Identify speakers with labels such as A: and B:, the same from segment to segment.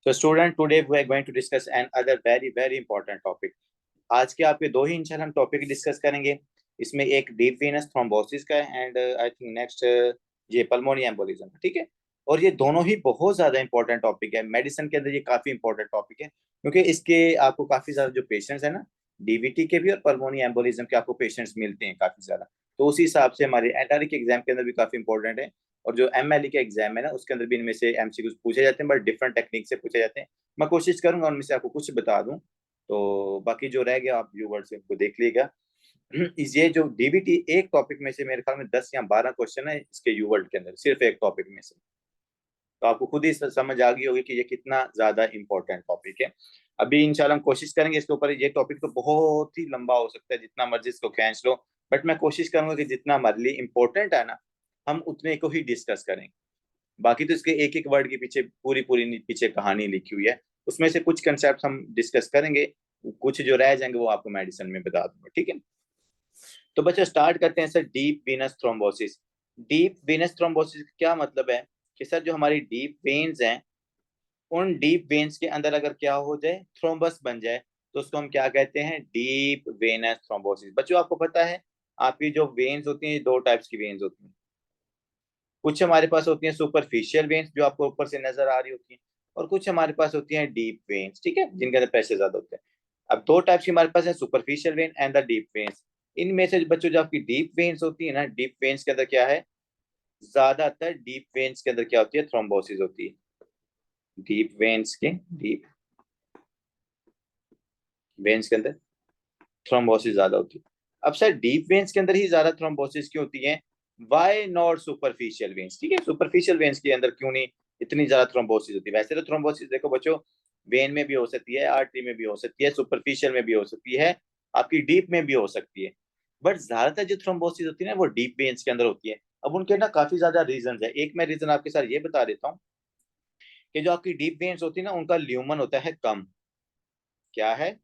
A: So student, today we are going to discuss another very important topic. आज के आपके दो ही इंशाल्लाह हम टॉपिक डिस्कस करेंगे। इसमें एक डीप वेनस थ्रोम्बोसिस का है एंड आई थिंक नेक्स्ट ये पल्मोनी एम्बोलिज्म, ठीक है। और ये दोनों ही बहुत ज्यादा इंपॉर्टेंट टॉपिक है मेडिसिन के अंदर, ये काफी इंपॉर्टेंट टॉपिक है क्योंकि इसके आपको काफी ज्यादा जो पेशेंट्स है ना, डीवीटी के भी और पल्मोनी एम्बोलिज्म के आपको पेशेंट्स मिलते हैं काफी ज्यादा। तो उसी हिसाब से हमारे एनआरई के एग्जाम के अंदर भी काफी इंपॉर्टेंट है। और जो एमएलई का एग्जाम है ना, उसके अंदर भी इनमें से एमसीक्यूज पूछे जाते हैं, बट डिफरेंट टेक्निक से पूछे जाते हैं। मैं कोशिश करूंगा उनमें से आपको कुछ बता दूं, तो बाकी जो रह गया आप व्यूवर्स इनको देख लीजिएगा। ये जो डीबीटी एक टॉपिक में से मेरे ख्याल में 10 या 12 क्वेश्चन है इसके यूवर्ल्ड के अंदर, सिर्फ एक टॉपिक में से। तो आपको खुद ही समझ आ गई होगी कि ये कितना ज्यादा इंपॉर्टेंट टॉपिक है। अभी इंशाल्लाह हम कोशिश करेंगे इसके ऊपर। ये टॉपिक तो बहुत ही लंबा हो सकता है, जितना मर्जी इसको खींच लो, बट मैं कोशिश करूंगा कि जितना हमारे लिए इंपॉर्टेंट है ना, हम उतने को ही डिस्कस करेंगे। बाकी तो इसके एक एक वर्ड के पीछे पूरी पूरी पीछे कहानी लिखी हुई है। उसमें से कुछ कंसेप्ट हम डिस्कस करेंगे, कुछ जो रह जाएंगे वो आपको मेडिसिन में बता दूंगा, ठीक है। तो बच्चों स्टार्ट करते हैं sir, deep venous thrombosis. Deep venous thrombosis का क्या मतलब है कि सर जो हमारी डीप वेन्स हैं, उन डीप वेन्स के अंदर अगर क्या हो जाए, थ्रोम्बस बन जाए, तो उसको हम क्या कहते हैं, डीप वेनस थ्रोम्बोसिस। बच्चों आपको पता है आपकी जो वेन्स होती हैं, दो टाइप्स की वेन्स होती हैं। कुछ हमारे पास होती हैं सुपरफिशियल वेन्स जो आपको ऊपर से नजर आ रही होती हैं, और कुछ हमारे पास होती हैं डीप वेन्स, ठीक है, जिनके अंदर प्रेशर ज्यादा होता है। अब दो टाइप्स की हमारे पास है, superficial when and the deep veins. इनमें से बच्चों जो आपकी डीप वेन्स होती है ना, डीप वेन्स के अंदर क्या है, ज्यादातर डीप वेन्स के अंदर क्या होती है, थ्रोम्बोसिस होती है। डीप वेन्स के डीप वेन्स के अंदर थ्रोम्बोसिस ज्यादा होती है। अब सर डीप वेन्स के अंदर ही ज्यादा थ्रोम्बोसिस क्यों होती है, वाई नॉट सुपरफिशियल वेन्स, ठीक है। सुपरफिशियल वेन्स के अंदर क्यों नहीं इतनी ज्यादा थ्रोम्बोसिस होती है। वैसे तो थ्रोम्बोसिस देखो बच्चों, वेन में भी हो सकती है, आर्टरी में भी हो सकती है, सुपरफिशियल में भी हो सकती है, आपकी डीप में भी हो सकती है। बट ज्यादातर जो थ्रोम्बोसिस होती है ना, वो डीप वेन्स के अंदर होती है। अब उनके ना काफी ज्यादा रीजन है। एक मैं रीजन आपके साथ ये बता देता हूँ कि जो आपकी डीप वेन्स होती है ना, उनका ल्यूमन होता है कम। क्या है,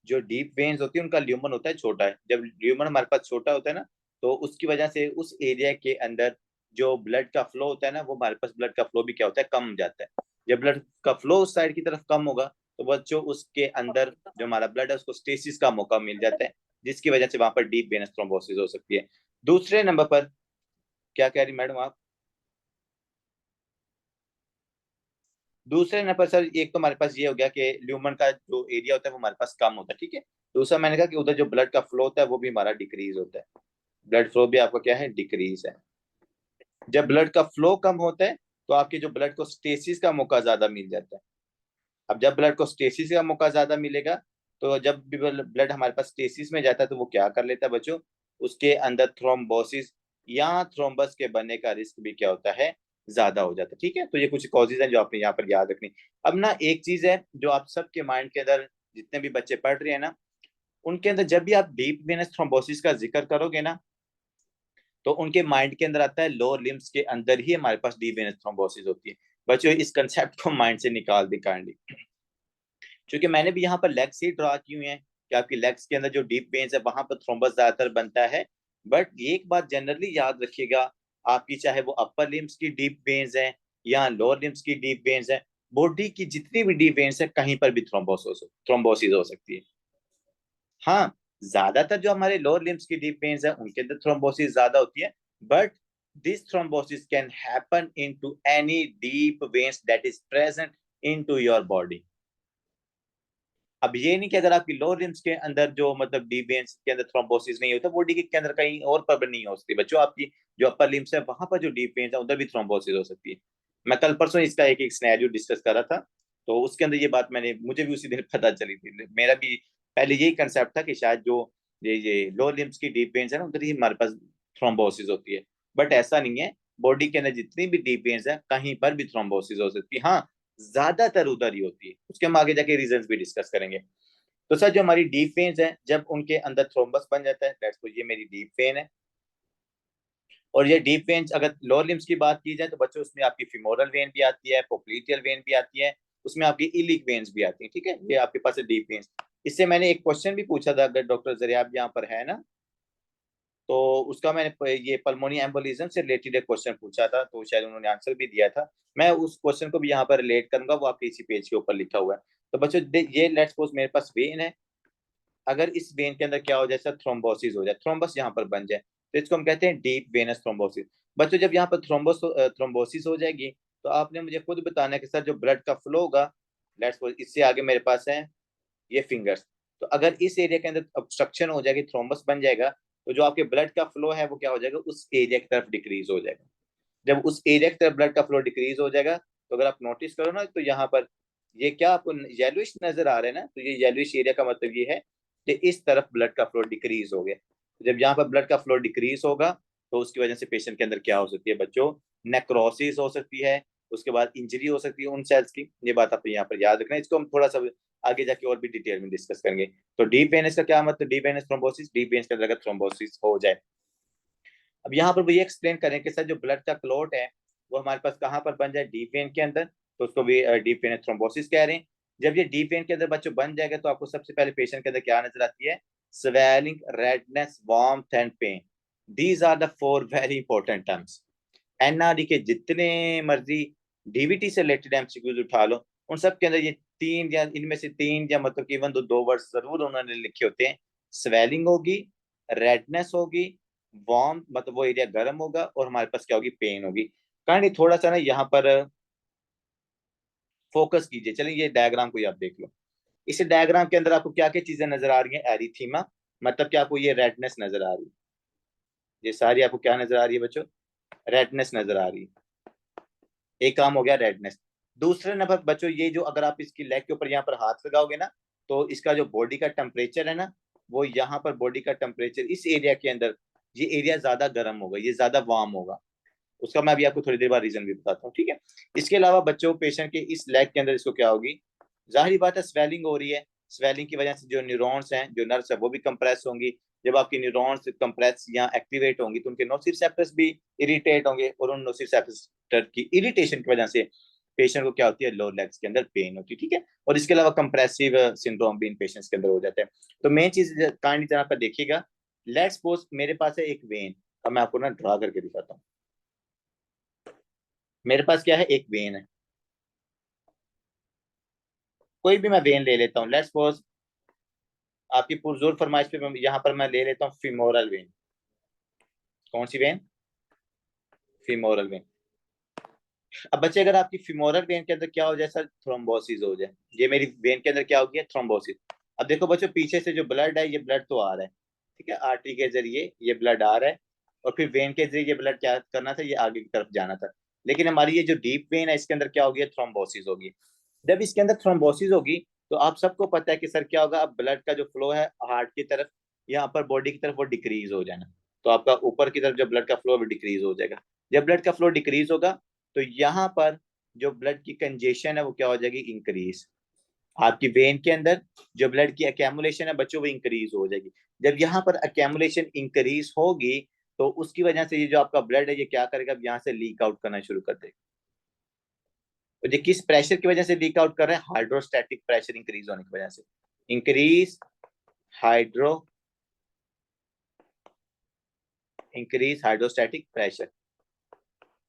A: जो डीप वेन्स होती है उनका ल्यूमन होता है छोटा है। जब ल्यूमन हमारे पास छोटा होता है ना, तो उसकी वजह से उस एरिया के अंदर जो ब्लड का फ्लो होता है ना, वो हमारे पास ब्लड का फ्लो भी क्या होता है, कम हो जाता है। जब ब्लड का फ्लो उस साइड की तरफ कम होगा, तो बच्चों उसके अंदर जो हमारा ब्लड है उसको स्टेसिस का मौका मिल जाता है, जिसकी वजह से वहां पर डीप वेनस थ्रोम्बोसिस हो सकती है। दूसरे नंबर पर क्या कह रही मैडम आप, दूसरे नंबर पर सर एक तो हमारे पास ये हो गया कि ल्यूमन का जो एरिया होता है वो हमारे पास कम होता है, ठीक है। दूसरा मैंने कहा कि उधर जो ब्लड का फ्लो होता है वो भी हमारा डिक्रीज होता है। ब्लड फ्लो भी आपका क्या है, डिक्रीज है। जब ब्लड का फ्लो कम होता है, तो आपके जो ब्लड को स्टेसिस का मौका ज्यादा मिल जाता है। अब जब ब्लड को स्टेसिस का मौका ज्यादा मिलेगा, तो जब भी ब्लड हमारे पास स्टेसिस में जाता है, तो वो क्या कर लेता है बच्चों, उसके अंदर थ्रोम्बोसिस या थ्रोम्बस के बनने का रिस्क भी क्या होता है, ज्यादा हो जाता है, ठीक है। तो ये कुछ कॉजेज हैं जो आपने यहाँ पर याद रखनी। अब ना एक चीज है जो आप सबके माइंड के अंदर, जितने भी बच्चे पढ़ रहे हैं ना, उनके अंदर जब भी आप डीप वेनस थ्रोम्बोसिस का जिक्र करोगे ना, तो उनके माइंड के अंदर आता है लोअर लिम्स के अंदर ही हमारे पास डीप वेनस थ्रोम्बोसिस होती है। बच्चों इस कंसेप्ट को माइंड से निकाल दी काइंडली, क्योंकि मैंने भी यहाँ पर लेग्स ही ड्रा की हुई है कि आपकी लेग्स के अंदर जो डीप वेन्स है वहां पर थ्रोम्बस ज्यादातर बनता है। बट एक बात जनरली याद रखिएगा, आपकी चाहे वो अपर लिम्स की डीप वेन्स है या लोअर लिम्स की डीप वेन्स है, बॉडी की जितनी भी डीप वेन्स है कहीं पर भी थ्रोम्बोसिस हो सकती है। हाँ, ज्यादातर जो हमारे लोअर लिम्स की डीप वेन्स है उनके अंदर थ्रोम्बोसिस ज्यादा होती है, but this thrombosis can happen into any deep veins that is present into your body. अब ये नहीं कि अगर आपकी लोअर लिम्स के अंदर जो मतलब डीप वेन्स के अंदर थ्रोम्बोसिस नहीं होता, बॉडी के अंदर कहीं और पर भी नहीं हो सकती बच्चों। आपकी जो अपर लिम्स है वहां पर जो डीप वेन्स है उधर भी थ्रोम्बोसिस हो सकती है। मैं कल परसों इसका एक एक सिनेरियो डिस्कस कर रहा था, तो उसके अंदर ये बात मैंने, मुझे भी उसी दिन पता चली थी। मेरा भी पहले यही कंसेप्ट था कि शायद जो ये लोअर लिम्स की डीप वेन्स है ना, उधर ही हमारे पास थ्रोम्बोसिस होती है। बट ऐसा नहीं है, बॉडी के अंदर जितनी भी डीप वेन्स है कहीं पर भी थ्रोम्बोसिस हो सकती है। हाँ, ज्यादातर उधर ही होती है, उसके हम आगे जाके रीजन भी डिस्कस करेंगे। तो सर जो हमारी डीप वेन्स है, जब उनके अंदर थ्रोम्बस बन जाता है, लेट्स सपोज ये मेरी डीप वेन है, और ये डीप वेन्स अगर लोअर लिम्स की बात की जाए, तो बच्चों उसमें आपकी फिमोरल वेन भी आती है, पोप्लीटियल वेन भी आती है, उसमें आपकी इलिक वेन्स भी आती है, ठीक है। ये आपके पास है डीप वेन्स। इससे मैंने एक क्वेश्चन भी पूछा था, अगर डॉक्टर जरियाब यहाँ पर है ना, तो उसका मैंने ये पल्मोनी एम्बोलिज्म से रिलेटेड एक क्वेश्चन पूछा था, तो शायद उन्होंने आंसर भी दिया था। मैं उस क्वेश्चन को भी यहाँ पर रिलेट करूंगा, वो आपके इसी पेज के ऊपर लिखा हुआ है। तो बच्चों ये लेट्स सपोज मेरे पास वेन है, अगर इस वेन के अंदर क्या हो जाए सर, थ्रोम्बोसिस हो जाए, थ्रोम्बस यहाँ पर बन जाए, तो इसको हम कहते हैं डीप वेनस थ्रोम्बोसिस। बच्चों जब यहाँ पर थ्रोम्बोसिस हो जाएगी, तो आपने मुझे खुद बताना है कि सर जो ब्लड का फ्लो होगा, लेट्स सपोज इससे आगे मेरे पास है ये फिंगर्स, तो अगर इस एरिया के अंदर ऑब्स्ट्रक्शन हो जाएगी, थ्रोम्बस बन जाएगा, तो जो आपके ब्लड का फ्लो है वो क्या हो जाएगा, उस एरिया की तरफ डिक्रीज हो जाएगा। जब उस एरिया की तरफ ब्लड का फ्लो डिक्रीज हो जाएगा, तो अगर आप नोटिस करो ना, तो यहाँ पर ये क्या आपको येलोइश नजर आ रहा है ना, तो ये येलोइश एरिया का मतलब ये है कि इस तरफ ब्लड का फ्लो डिक्रीज हो गया। तो जब यहाँ पर ब्लड का फ्लो डिक्रीज होगा, तो उसकी वजह से पेशेंट के अंदर क्या हो सकती है बच्चों, नेक्रोसिस हो सकती है, उसके बाद इंजरी हो सकती है उन सेल्स की। ये बात आप यहाँ पर याद रखना, इसको हम थोड़ा सा आगे जाके और भी डिटेल में डिस्कस करेंगे। तो डीप वेनस का क्या मतलब, deep venous thrombosis, deep venous के अंदर अगर थ्रोम्बोसिस हो जाए। अब यहाँ पर वो ये एक्सप्लेन करें कि सर जो ब्लड का क्लॉट है वो हमारे पास कहाँ पर बन जाए, डीप वेन के अंदर, तो उसको भी डीप वेन थ्रोम्बोसिस कह रहे हैं। जब ये डीप वेन के अंदर बच्चों बन जाएगा, तो आपको सबसे पहले पेशेंट के अंदर क्या नजर आती है, swelling, redness, warmth and pain. These are the four very important terms. NRD के जितने मर्जी डीवीटी से रिलेटेड एमसीक्यूज उठा लो, उन सब के अंदर ये तीन या इनमें से तीन या मतलब कि इवन दो वर्ड्स जरूर उन्होंने लिखे होते हैं। स्वेलिंग होगी, रेडनेस होगी, वार्म मतलब वो एरिया गर्म होगा, और हमारे पास क्या होगी, पेन होगी। कहानी थोड़ा सा ना यहाँ पर फोकस कीजिए। चलिए ये डायग्राम को ही आप देख लो। इस डायग्राम के अंदर आपको क्या क्या चीजें नजर आ रही हैं, एरिथीमा, मतलब क्या आपको ये रेडनेस नजर आ रही है, ये सारी आपको क्या नजर आ रही है बच्चों, रेडनेस नजर आ रही है। एक काम हो गया रेडनेस। दूसरे नंबर बच्चों, ये जो अगर आप इसकी लेग के ऊपर यहाँ पर हाथ लगाओगे ना, तो इसका जो बॉडी का टेम्परेचर है ना, वो यहाँ पर बॉडी का टेम्परेचर इस एरिया के अंदर, ये एरिया ज्यादा गर्म होगा, ये ज्यादा वार्म होगा। उसका मैं अभी आपको थोड़ी देर बाद रीजन भी बताता हूँ, ठीक है। इसके अलावा बच्चों पेशेंट के इस लेग के अंदर इसको क्या होगी, जाहिर बात है स्वेलिंग हो रही है, स्वेलिंग की वजह से जो न्यूरॉन्स हैं, जो नर्व्स है, वो भी कंप्रेस होंगी। जब आपकी न्यूरॉन्स कंप्रेस या एक्टिवेट होंगी, तो उनके नोसिसेप्टर्स भी इरिटेट होंगे, और उन नोसिसेप्टर की इरिटेशन की वजह से पेशेंट को क्या होती है, लोअर लेग्स के अंदर पेन होती है, ठीक है। और इसके अलावा कंप्रेसिव सिंड्रोम भी इन पेशेंट्स के अंदर हो जाता है। तो मेन चीज काइंडली तरह पर देखिएगा, लेट्स सपोज मेरे पास है एक वेन, अब मैं आपको ना ड्रा करके दिखाता हूँ। मेरे पास क्या है, एक वेन है, कोई भी मैं वेन ले लेता हूँ, लेट्स सपोज आपकी पुरजोर फरमाइश पे यहाँ पर मैं ले लेता हूँ फीमोरल वेन। कौन सी वेन, फीमोरल वेन। अब बच्चे अगर आपकी फीमोरल वेन के अंदर क्या हो जाए सर, थ्रोम्बोसिस हो जाए, ये मेरी वेन के अंदर क्या हो गया, थ्रोम्बोसिस। अब देखो बच्चों, पीछे से जो ब्लड है, ये ब्लड तो आ रहा है, ठीक है, आर्टरी के जरिए ये ब्लड आ रहा है, और फिर वेन के जरिए ये ब्लड क्या करना था, ये आगे की तरफ जाना था। लेकिन हमारी ये जो डीप वेन है, इसके अंदर क्या हो गया, थ्रोम्बोसिस होगी। जब इसके अंदर थ्रोम्बोसिस होगी, तो आप सबको पता है कि सर क्या होगा, अब ब्लड का जो फ्लो है हार्ट की तरफ, यहाँ पर बॉडी की तरफ, वो डिक्रीज हो जाना। तो आपका ऊपर की तरफ जो ब्लड का फ्लो है वो डिक्रीज हो जाएगा। जब ब्लड का फ्लो डिक्रीज होगा, तो यहाँ पर जो ब्लड की कंजेशन है वो क्या हो जाएगी, इंक्रीज। आपकी वेन के अंदर जो ब्लड की अकेमुलेशन है बच्चों, वो इंक्रीज हो जाएगी। जब यहाँ पर अकेमुलेशन इंक्रीज होगी, तो उसकी वजह से ये जो आपका ब्लड है, ये क्या करेगा, अब यहाँ से लीक आउट करना शुरू कर देगा। तो ये किस प्रेशर की वजह से लीक आउट कर रहे हैं, हाइड्रोस्टैटिक प्रेशर इंक्रीज होने की वजह से। Increase hydro increase hydrostatic pressure.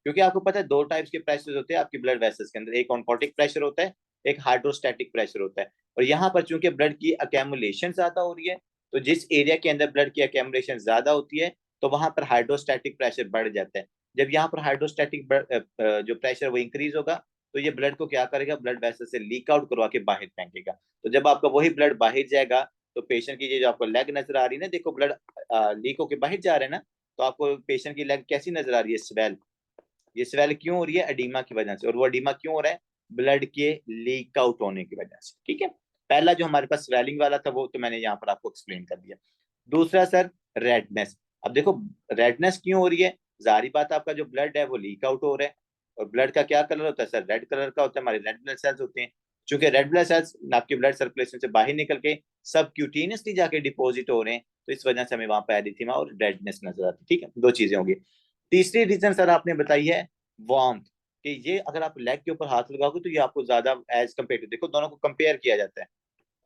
A: क्योंकि आपको पता है दो टाइप्स के प्रेशर होते हैं आपकी ब्लड वेसल्स के अंदर, एक ऑनकोटिक प्रेशर होता है, एक हाइड्रोस्टैटिक प्रेशर होता है। और यहाँ पर चूंकि ब्लड की अकेमुलेशन ज्यादा हो रही है, तो जिस एरिया के अंदर ब्लड की अकेमुलेशन ज्यादा होती है, तो वहां पर हाइड्रोस्टैटिक प्रेशर बढ़ जाता है। जब यहाँ पर हाइड्रोस्टैटिक जो प्रेशर वो इंक्रीज होगा, तो ये ब्लड को क्या करेगा, ब्लड वेसल से लीक आउट करवा के बाहर फेंकेगा। तो जब आपका वही ब्लड बाहर जाएगा, तो पेशेंट की ये जो आपको लेग नजर आ रही है ना, देखो ब्लड लीक होके बाहर जा रहा है ना, तो आपको पेशेंट की लेग कैसी नजर आ रही है, स्वेल। ये स्वेल क्यों हो रही है, एडीमा की वजह से। और वो एडीमा क्यों हो रहा है, ब्लड के लीक आउट होने की वजह से, ठीक है। पहला जो हमारे पास स्वेलिंग वाला था, वो तो मैंने यहाँ पर आपको एक्सप्लेन कर दिया। दूसरा सर, रेडनेस। अब देखो रेडनेस क्यों हो रही है, जारी बात आपका जो ब्लड है वो लीक आउट हो रहा है। और ब्लड का क्या कलर होता है सर, रेड कलर का होता है, हमारे रेड ब्लड सेल्स होते हैं। चूंकि रेड ब्लड सेल्स आपके ब्लड सर्कुलेशन से बाहर निकल के सब क्यूटेनियसली जाके डिपॉजिट हो रहे हैं, तो इस वजह से हमें वहां पर एरिथेमा और रेडनेस नजर आती है, ठीक है। दो चीजें होंगी। तीसरी रीजन सर आपने बताई है वार्मथ, कि ये अगर आप लेग के ऊपर हाथ लगाओगे, तो ये आपको ज्यादा एज कम्पेयर टू, देखो दोनों को कंपेयर किया जाता है।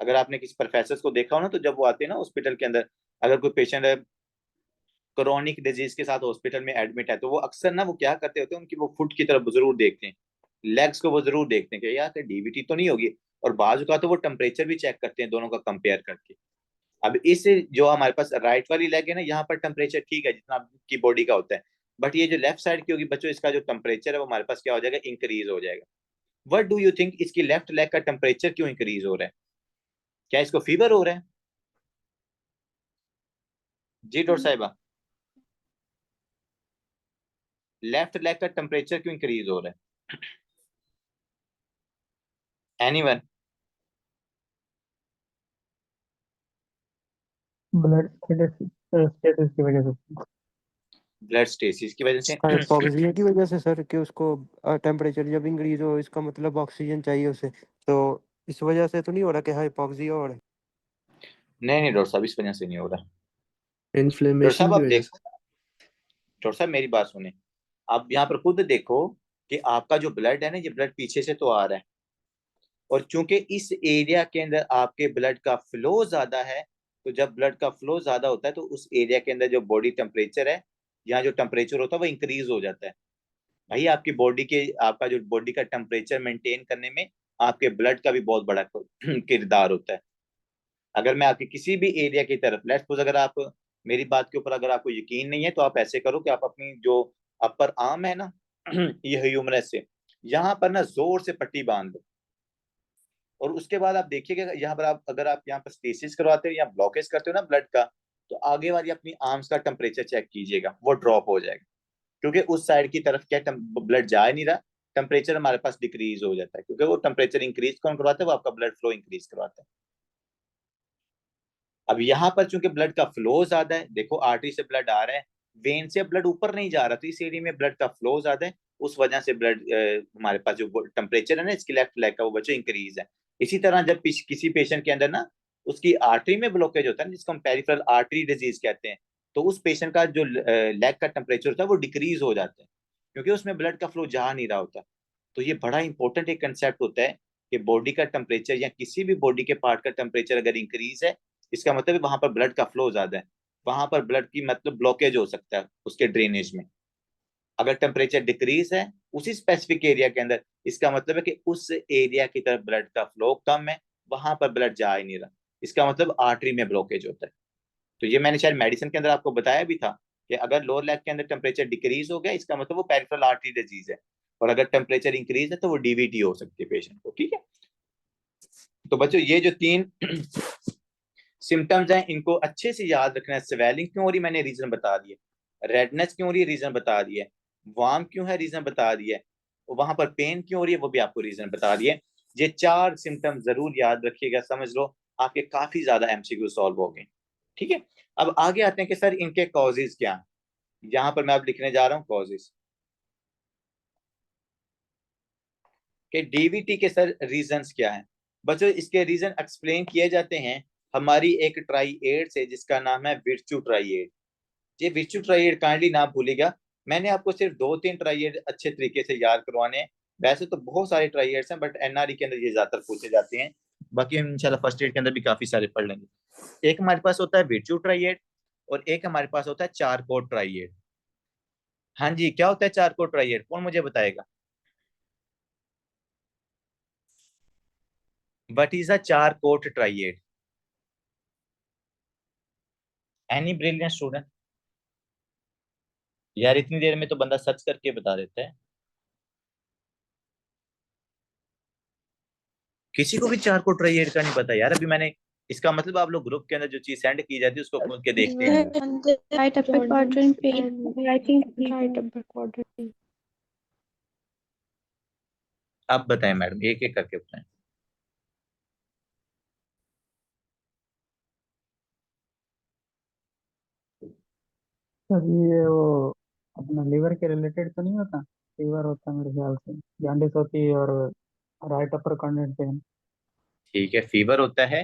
A: अगर आपने किसी प्रोफेसर को देखा हो ना, तो जब वो आते हैं ना हॉस्पिटल के अंदर, अगर कोई पेशेंट है क्रोनिक डिजीज के साथ हॉस्पिटल में एडमिट है, तो वो अक्सर ना वो क्या करते होते हैं, उनकी वो फुट की तरफ जरूर देखते हैं, लेग्स को वो जरूर देखते हैं कि यार डीवीटी तो नहीं होगी। और बाजू का तो वो टेम्परेचर भी चेक करते हैं दोनों का कंपेयर करके। अब इस जो हमारे पास राइट वाली लेग है ना, यहाँ पर टेम्परेचर ठीक है जितना आपकी बॉडी का होता है, बट ये जो लेफ्ट साइड की होगी बच्चों, इसका जो टेम्परेचर है वो हमारे पास क्या हो जाएगा, इंक्रीज हो जाएगा। व्हाट डू यू थिंक, इसकी लेफ्ट लेग का टेम्परेचर क्यों इंक्रीज हो रहा है? क्या इसको फीवर हो रहा है? जी डॉक्टर साहिबा, लेफ्ट लेग का टेम्परेचर क्यों इंक्रीज हो रहा है? एनीवन?
B: ब्लड स्टेटस की वजह से।
A: ब्लड स्टेसिस की वजह से?
B: हाइपोक्सिया की वजह से सर, कि उसको टेम्परेचर जब इंक्रीज हो, इसका मतलब ऑक्सीजन चाहिए उसे, तो इस वजह से तो नहीं हो रहा कि हाइपोक्सिया हो रहा
A: नहीं नहीं डॉक्टर साहब, इस वजह से नहीं हो रहा।
B: है?
A: डॉक्टर
B: इन्फ्लेमेशन
A: साहब
B: की
A: आप
B: वजह
A: देखो,
B: से।
A: डॉक्टर साहब मेरी बात सुने, आप यहाँ पर खुद देखो कि आपका जो ब्लड है ना, ये ब्लड पीछे से तो आ रहा है, और चूंकि इस एरिया के अंदर आपके ब्लड का फ्लो ज्यादा है, तो जब ब्लड का फ्लो ज्यादा होता है तो उस एरिया के अंदर जो बॉडी टेम्परेचर है, यहाँ जो टेम्परेचर होता है वो इंक्रीज हो जाता है। भाई आपकी बॉडी के, आपका जो बॉडी का टेम्परेचर मेंटेन करने में आपके ब्लड का भी बहुत बड़ा किरदार होता है। अगर मैं आपके किसी भी एरिया की तरफ, लेट्स सपोज अगर आप, मेरी बात के ऊपर अगर आपको यकीन नहीं है तो आप ऐसे करो कि आप अपनी जो अपर आर्म है ना, ये ह्यूमरस से यहाँ पर ना जोर से पट्टी बांध दो, और उसके बाद आप देखिएगा यहाँ पर आप, अगर आप यहाँ पर स्टेसिस करवाते हो या ब्लॉकेज करते हो ना ब्लड का, तो आगे वाली अपनी आर्म्स का टेम्परेचर चेक कीजिएगा, वो ड्रॉप हो जाएगा। क्योंकि उस साइड की तरफ क्या ब्लड जा ही नहीं रहा, टेम्परेचर हमारे पास डिक्रीज हो जाता है, क्योंकि वो टेम्परेचर इंक्रीज कौन करवाता है, वो आपका ब्लड फ्लो इंक्रीज करवाता है। अब यहाँ पर चूंकि ब्लड का फ्लो ज्यादा है, देखो आर्टरी से ब्लड आ रहा है, वेन से ब्लड ऊपर नहीं जा रहा, तो इस एरिया में ब्लड का फ्लो ज्यादा है, उस वजह से ब्लड, हमारे पास जो टेम्परेचर है ना इसकी लेफ्ट लेग का, वो बच्चों इंक्रीज है। इसी तरह जब किसी पेशेंट के अंदर ना उसकी आर्टरी में ब्लॉकेज होता है ना, जिसको हम पेरिफेरल आर्टरी डिजीज कहते हैं, तो उस पेशेंट का जो लेग का टेम्परेचर होता है वो डिक्रीज हो जाता है, क्योंकि उसमें ब्लड का फ्लो जा नहीं रहा होता। तो ये बड़ा इंपॉर्टेंट एक कंसेप्ट होता है कि बॉडी का टेम्परेचर या किसी भी बॉडी के पार्ट का टेम्परेचर अगर इंक्रीज है, इसका मतलब है वहां पर ब्लड का फ्लो ज्यादा है, वहां पर ब्लड की मतलब ब्लॉकेज हो सकता है उसके ड्रेनेज में। अगर टेम्परेचर डिक्रीज है उसी स्पेसिफिक एरिया के अंदर, इसका मतलब है कि उस एरिया की तरफ ब्लड का फ्लो कम है, वहां पर ब्लड जा ही नहीं रहा, इसका मतलब आर्टरी में ब्लॉकेज होता है। तो ये मैंने शायद मेडिसिन के अंदर आपको बताया भी था कि अगर लोअर लेग के अंदर टेम्परेचर डिक्रीज हो गया, इसका मतलब वो पेरिफेरल आर्टरी डिजीज है, और अगर टेम्परेचर इंक्रीज है तो वो डीवीटी हो सकती है पेशेंट को, ठीक है। तो बच्चों ये जो तीन सिम्टम्स हैं इनको अच्छे से याद रखना है। स्वेलिंग क्यों हो रही, मैंने रीजन बता दिए। रेडनेस क्यों हो रही है, रीजन बता दिए। वार्म क्यों है, रीजन बता दिए। वहां पर पेन क्यों हो रही है, वो भी आपको रीजन बता दिए। ये चार सिम्टम जरूर याद रखिएगा, समझ लो आपके काफी ज्यादा एमसीक्यू सॉल्व हो गए, ठीक है। अब आगे आते हैं कि सर इनके कॉजेज क्या हैं। यहाँ पर मैं अब लिखने जा रहा हूँ कॉजेज के डीवीटी के, सर रीजंस क्या हैं। बच्चों इसके रीजन एक्सप्लेन किए जाते हैं हमारी एक ट्राई एड से जिसका नाम है विर्चू ट्राई एड। ये विर्चू ट्राइएड काइंडली ना भूलिएगा। मैंने आपको सिर्फ दो तीन ट्राइएड अच्छे तरीके से याद करवाने हैं, वैसे तो बहुत सारे ट्राइएड्स हैं बट एनआरई के अंदर ये ज्यादातर पूछे जाते हैं। बाकी हम इंशाल्लाह फर्स्ट एड के अंदर भी काफी सारे पढ़ लेंगे। एक हमारे पास होता है विर्चू ट्राइएड, और एक हमारे पास होता है चारकोट ट्राइएड। हाँ जी, क्या होता है चारकोट ट्राइएड, कौन मुझे बताएगा? What is a Charcot triad? Any brilliant student? यार इतनी देर में तो बंदा सर्च करके बता देता है। किसी को भी चारकोट ट्राइएड का नहीं पता यार, अभी मैंने, इसका मतलब आप लोग ग्रुप के अंदर जो चीज सेंड की जाती है उसको खोल के देखते हैं।
C: On the right upper quadrant pane, I think right upper quadrant.
A: आप बताएं मैडम, एक एक करके बताएं।
B: सर ये वो अपना लीवर के रिलेटेड तो नहीं होता? लीवर होता है मेरे ख्याल से, जॉन्डिस होती है, और राइट अपर कॉर्नर पेन।
A: ठीक है, फीवर होता है,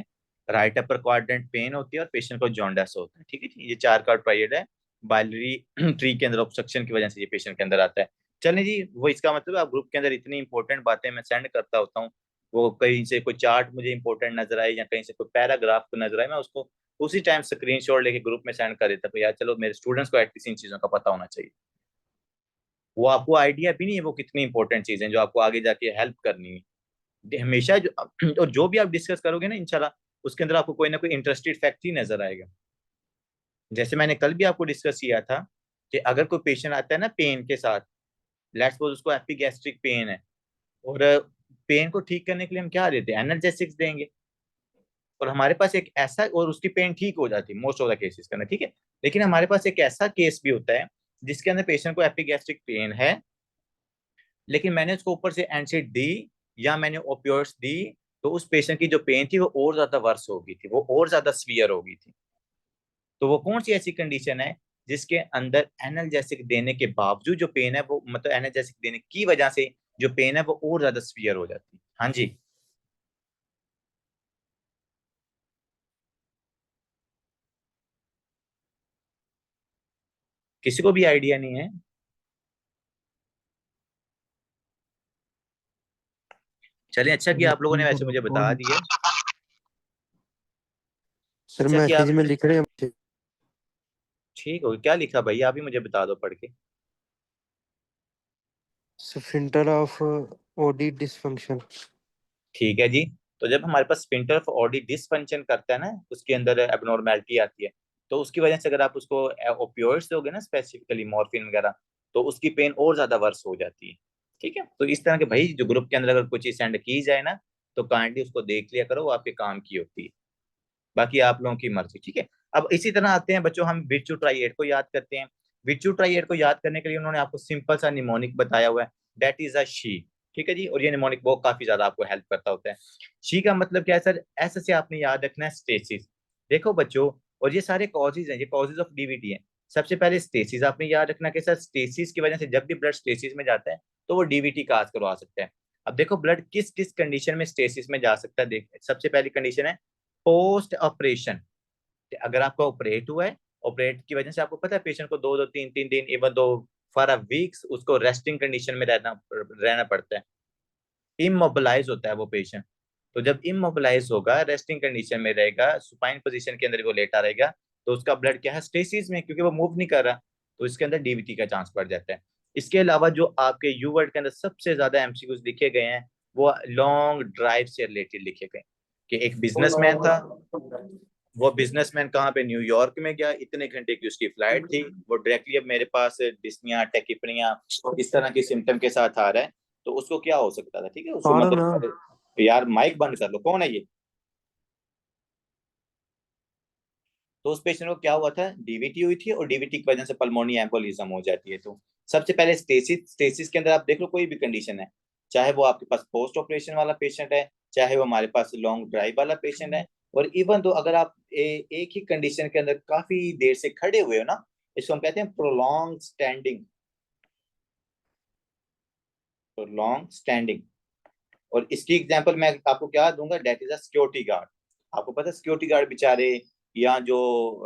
A: राइट अपर क्वाड्रेंट पेन होती है, और पेशेंट को जॉन्डिस होता है, ठीक है जी। ये चार का ट्राइएड है। बाइलरी ट्री के अंदर ऑब्स्ट्रक्शन की वजह से ये पेशेंट के अंदर आता है। चलें जी, वो इसका मतलब आप ग्रुप के अंदर इतनी इंपॉर्टेंट बातें मैं सेंड करता होता हूँ, वो कहीं से कोई चार्ट मुझे इंपॉर्टेंट नजर आए या कहीं से कोई पैराग्राफ नजर आए, मैं उसको उसी टाइम स्क्रीनशॉट लेके ग्रुप में सेंड कर देता है, तो यार चलो मेरे स्टूडेंट्स को एटलीस्ट इन चीज़ों का पता होना चाहिए। वो आपको आइडिया भी नहीं है वो कितनी इंपॉर्टेंट चीज़ें जो आपको आगे जाके हेल्प करनी है हमेशा। जो और जो भी आप डिस्कस करोगे ना इंशाल्लाह, उसके अंदर आपको कोई ना कोई इंटरेस्टेड फैक्ट ही नजर आएगा। जैसे मैंने कल भी आपको डिस्कस किया था कि अगर कोई पेशेंट आता है ना पेन के साथ, लेट्स सपोज उसको एपिगैस्ट्रिक पेन है, और पेन को ठीक करने के लिए हम क्या देते हैं, एनर्जेसिक्स देंगे। और हमारे पास एक ऐसा, और उसकी पेन ठीक हो जाती है मोस्ट ऑफ द केसेस के अंदर, ठीक है। लेकिन हमारे पास एक ऐसा केस भी होता है जिसके अंदर पेशेंट को एपिगैस्ट्रिक पेन है, लेकिन मैंने उसको ऊपर से एनसेड दी या मैंने ओपियोइड्स दी, तो उस पेशेंट की जो पेन थी वो और ज्यादा वर्स हो गई थी, वो और ज्यादा सीवियर हो गई थी। तो वो कौन सी ऐसी कंडीशन है जिसके अंदर एनाल्जेसिक देने के बावजूद जो पेन है वो, मतलब एनाल्जेसिक देने की वजह से जो पेन है वो और ज्यादा सीवियर हो जाती है। हाँ जी, किसी को भी आइडिया नहीं है? चलिए, अच्छा कि आप लोगों ने वैसे मुझे बता दिया।
D: सर
A: अच्छा कि
D: मैसेज
A: आप,
D: में लिख रहे हैं मुझे।
A: ठीक हो, क्या लिखा भाई, आप ही मुझे बता दो पढ़ के।
D: Sphincter of OD dysfunction.
A: ठीक है जी। तो जब हमारे पास स्फिंक्टर ऑफ ऑडी डिसफंक्शन करता है ना, उसके अंदर एबनॉर्मेलिटी आती है, तो उसकी वजह से अगर आप उसको ओपियोइड्स दोगे ना, स्पेसिफिकली मॉर्फिन वगैरह, तो उसकी पेन और ज्यादा वर्स हो जाती है। ठीक है, तो इस तरह के भाई जो ग्रुप के अंदर अगर कुछ चीज सेंड की जाए ना, तो काइंडली उसको देख लिया करो, वो आपके काम की होती है। बाकी आप लोगों की मर्जी, ठीक है। अब इसी तरह आते हैं बच्चों, हम विर्चू ट्राइएड को याद करते हैं। विर्चू ट्राइएड को याद करने के लिए उन्होंने आपको सिंपल सा निमोनिक बताया हुआ है, दैट इज अ शी। ठीक है जी, और ये निमोनिक वो काफी ज्यादा आपको हेल्प करता होता है। शी का मतलब क्या है सर, ऐसे से आपने याद रखना है, स्टेसिस। देखो बच्चों, और ये सारे कॉजेज हैं, ये कॉजेज ऑफ डीवीटी हैं। सबसे पहले स्टेसिस आपने याद रखना कि सर स्टेसिस की वजह से जब भी ब्लड स्टेसिस में जाता है तो वो डीवीटी का आज करवा सकता है। अब देखो ब्लड किस किस कंडीशन में स्टेसिस में जा सकता है, देख सबसे पहली कंडीशन है पोस्ट ऑपरेशन। अगर आपका ऑपरेट हुआ है, ऑपरेट की वजह से आपको पता है पेशेंट को 2-2 3-3 दिन, even though for a weeks उसको रेस्टिंग कंडीशन में रहना रहना पड़ता है, इमोबिलाइज होता है वो पेशेंट। तो जब इमोबिलाइज होगा, रेस्टिंग कंडीशन में रहेगा, सुपाइन पोजीशन के अंदर वो लेटा रहेगा, तो उसका ब्लड क्या है, स्टेसिस में, क्योंकि वो मूव नहीं कर रहा, तो इसके अंदर डीवीटी का चांस बढ़ जाता है। इसके अलावा जो आपके यू वर्ड के अंदर सबसे ज्यादा एमसीक्यूज लिखे गए हैं, वो लॉन्ग ड्राइव से रिलेटेड लिखे गए, कि एक बिजनेसमैन था, वो बिजनेसमैन कहाँ पे, न्यूयॉर्क में गया, इतने घंटे की उसकी फ्लाइट थी, वो डायरेक्टली अब मेरे पास डिस्निया टेकिपनिया इस तरह की सिम्टम के साथ आ रहा है, तो उसको क्या हो सकता था, ठीक है, उसको
D: और ना
A: मतलब, यार माइक बंद कर लो, कौन है ये। तो उस पेशेंट को क्या हुआ था, डीवीटी हुई थी, और डीवीटी की वजह से पल्मोनी एम्बोलिज्म हो जाती है। तो सबसे पहले स्टेसिस, स्टेसिस के अंदर आप देख लो कोई भी कंडीशन है, चाहे वो आपके पास पोस्ट ऑपरेशन वाला पेशेंट है, चाहे वो हमारे पास लॉन्ग ड्राइव वाला पेशेंट है, और इवन तो अगर आप एक ही कंडीशन के अंदर काफी देर से खड़े हुए हो ना, इसको हम कहते हैं प्रोलॉन्ग स्टैंडिंग, प्रोलॉन्ग स्टैंडिंग। और इसकी एग्जांपल मैं आपको क्या दूंगा, that is a security guard. आपको पता है सिक्योरिटी गार्ड बेचारे, या जो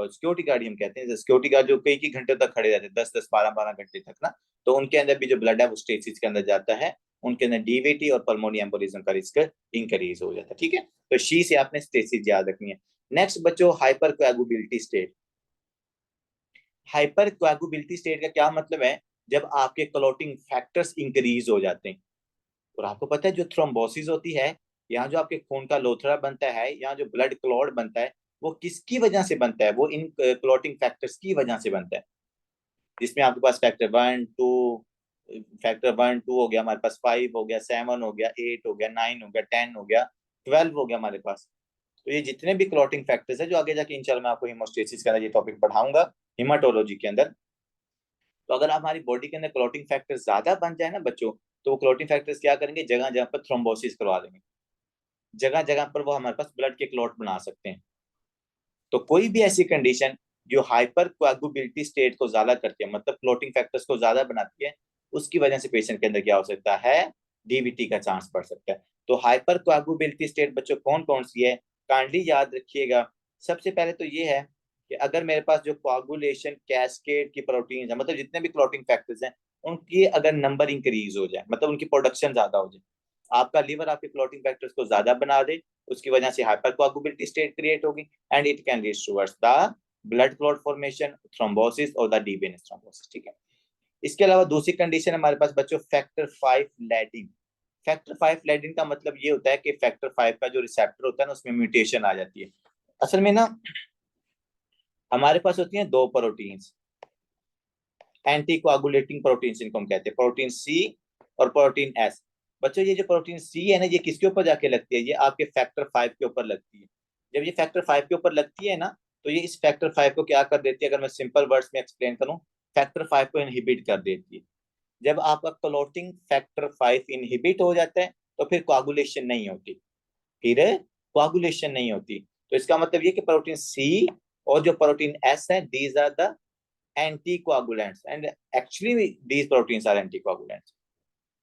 A: सिक्योरिटी गार्ड हम कहते हैं, सिक्योरिटी गार्ड जो कई कई घंटे तक खड़े रहते हैं, 10-10 12-12 घंटे तक ना, तो उनके अंदर भी जो ब्लड है वो स्टेसिस के अंदर जाता है, उनके अंदर डीवीटी और पल्मोनी एम्बोलिज्म का रिस्क इंक्रीज हो जाता है। ठीक है, तो शी से आपने स्टेसिस याद रखनी है। नेक्स्ट बच्चों, हाइपर कोएगुबिलिटी स्टेट। हाइपर कोएगुबिलिटी स्टेट का क्या मतलब है, जब आपके क्लॉटिंग फैक्टर्स इंक्रीज हो जाते हैं। और आपको पता है जो थ्रोम्बोसिस होती है, यहाँ जो आपके खून का लोथड़ा बनता है, यहाँ जो ब्लड क्लॉट बनता है, वो किसकी वजह से बनता है, वो इन क्लॉटिंग फैक्टर्स की वजह से बनता है। जिसमें आपके पास फैक्टर 1 2 हो गया, हमारे पास 5 हो गया, 7 हो गया, 8 हो गया, 9 हो गया, 10 हो गया, 12 हो गया हमारे पास। तो ये जितने भी क्लॉटिंग फैक्टर्स है, जो आगे जाके इंशाल्लाह मैं आपको हिमोस्टेसिस के अंदर ये टॉपिक पढ़ाऊंगा, हिमाटोलॉजी के अंदर। तो अगर हमारी बॉडी के अंदर क्लॉटिंग फैक्टर ज्यादा बन जाए ना बच्चों, तो वो क्लॉटिंग फैक्टर्स क्या करेंगे, जगह जगह पर थ्रोम्बोसिस करवा देंगे, जगह जगह पर वो हमारे पास ब्लड के क्लॉट बना सकते हैं। तो कोई भी ऐसी कंडीशन जो हाइपर कोएगुबिलिटी स्टेट को ज्यादा करती है, मतलब क्लॉटिंग फैक्टर्स को ज्यादा बनाती है, उसकी वजह से पेशेंट के अंदर क्या हो सकता है, डीवीटी का चांस बढ़ सकता है। तो हाइपर कोएगुबिलिटी स्टेट बच्चों कौन कौन सी है, काइंडली याद रखिएगा। सबसे पहले तो ये है कि अगर मेरे पास जो कोआगुलेशन कैस्केड की प्रोटीन है, मतलब जितने भी क्लॉटिंग फैक्टर्स हैं, उनकी अगर नंबर इंक्रीज हो जाए, मतलब उनकी प्रोडक्शन ज्यादा हो जाए, आपका लीवर आपके क्लॉटिंग फैक्टर्स को ज्यादा बना दे, उसकी वजह से हाइपरकोagulability स्टेट क्रिएट होगी and it can lead towards the blood clot formation, thrombosis और द डीप वेनस थ्रोम्बोसिस। ठीक है, इसके अलावा दूसरी कंडीशन हमारे पास बच्चों फैक्टर 5 लैडिन। फैक्टर 5 लैडिन का मतलब ये होता है कि फैक्टर 5 का जो रिसेप्टर होता है ना उसमें म्यूटेशन आ जाती है। असल में ना हमारे पास होती हैं दो प्रोटीन्स, एंटी कोआगुलेटिंग प्रोटीन्स इनको हम कहते हैं, प्रोटीन सी और प्रोटीन एस। बच्चों ये जो प्रोटीन सी है ना ये किसके ऊपर जाके लगती है, ये आपके फैक्टर 5 के ऊपर लगती है। जब ये फैक्टर 5 के ऊपर लगती है ना तो ये इस फैक्टर 5 को क्या कर देती है, अगर मैं सिंपल वर्ड्स में एक्सप्लेन करूं, फैक्टर 5 को इनहिबिट कर देती है। जब आपका क्लोटिंग फैक्टर 5 इनहिबिट हो जाता है तो फिर कोआगुलेशन नहीं होती, फिर कोआगुलेशन नहीं होती। तो इसका मतलब ये कि प्रोटीन सी और जो प्रोटीन एस है these are the anticoagulants and actually these proteins are anticoagulants.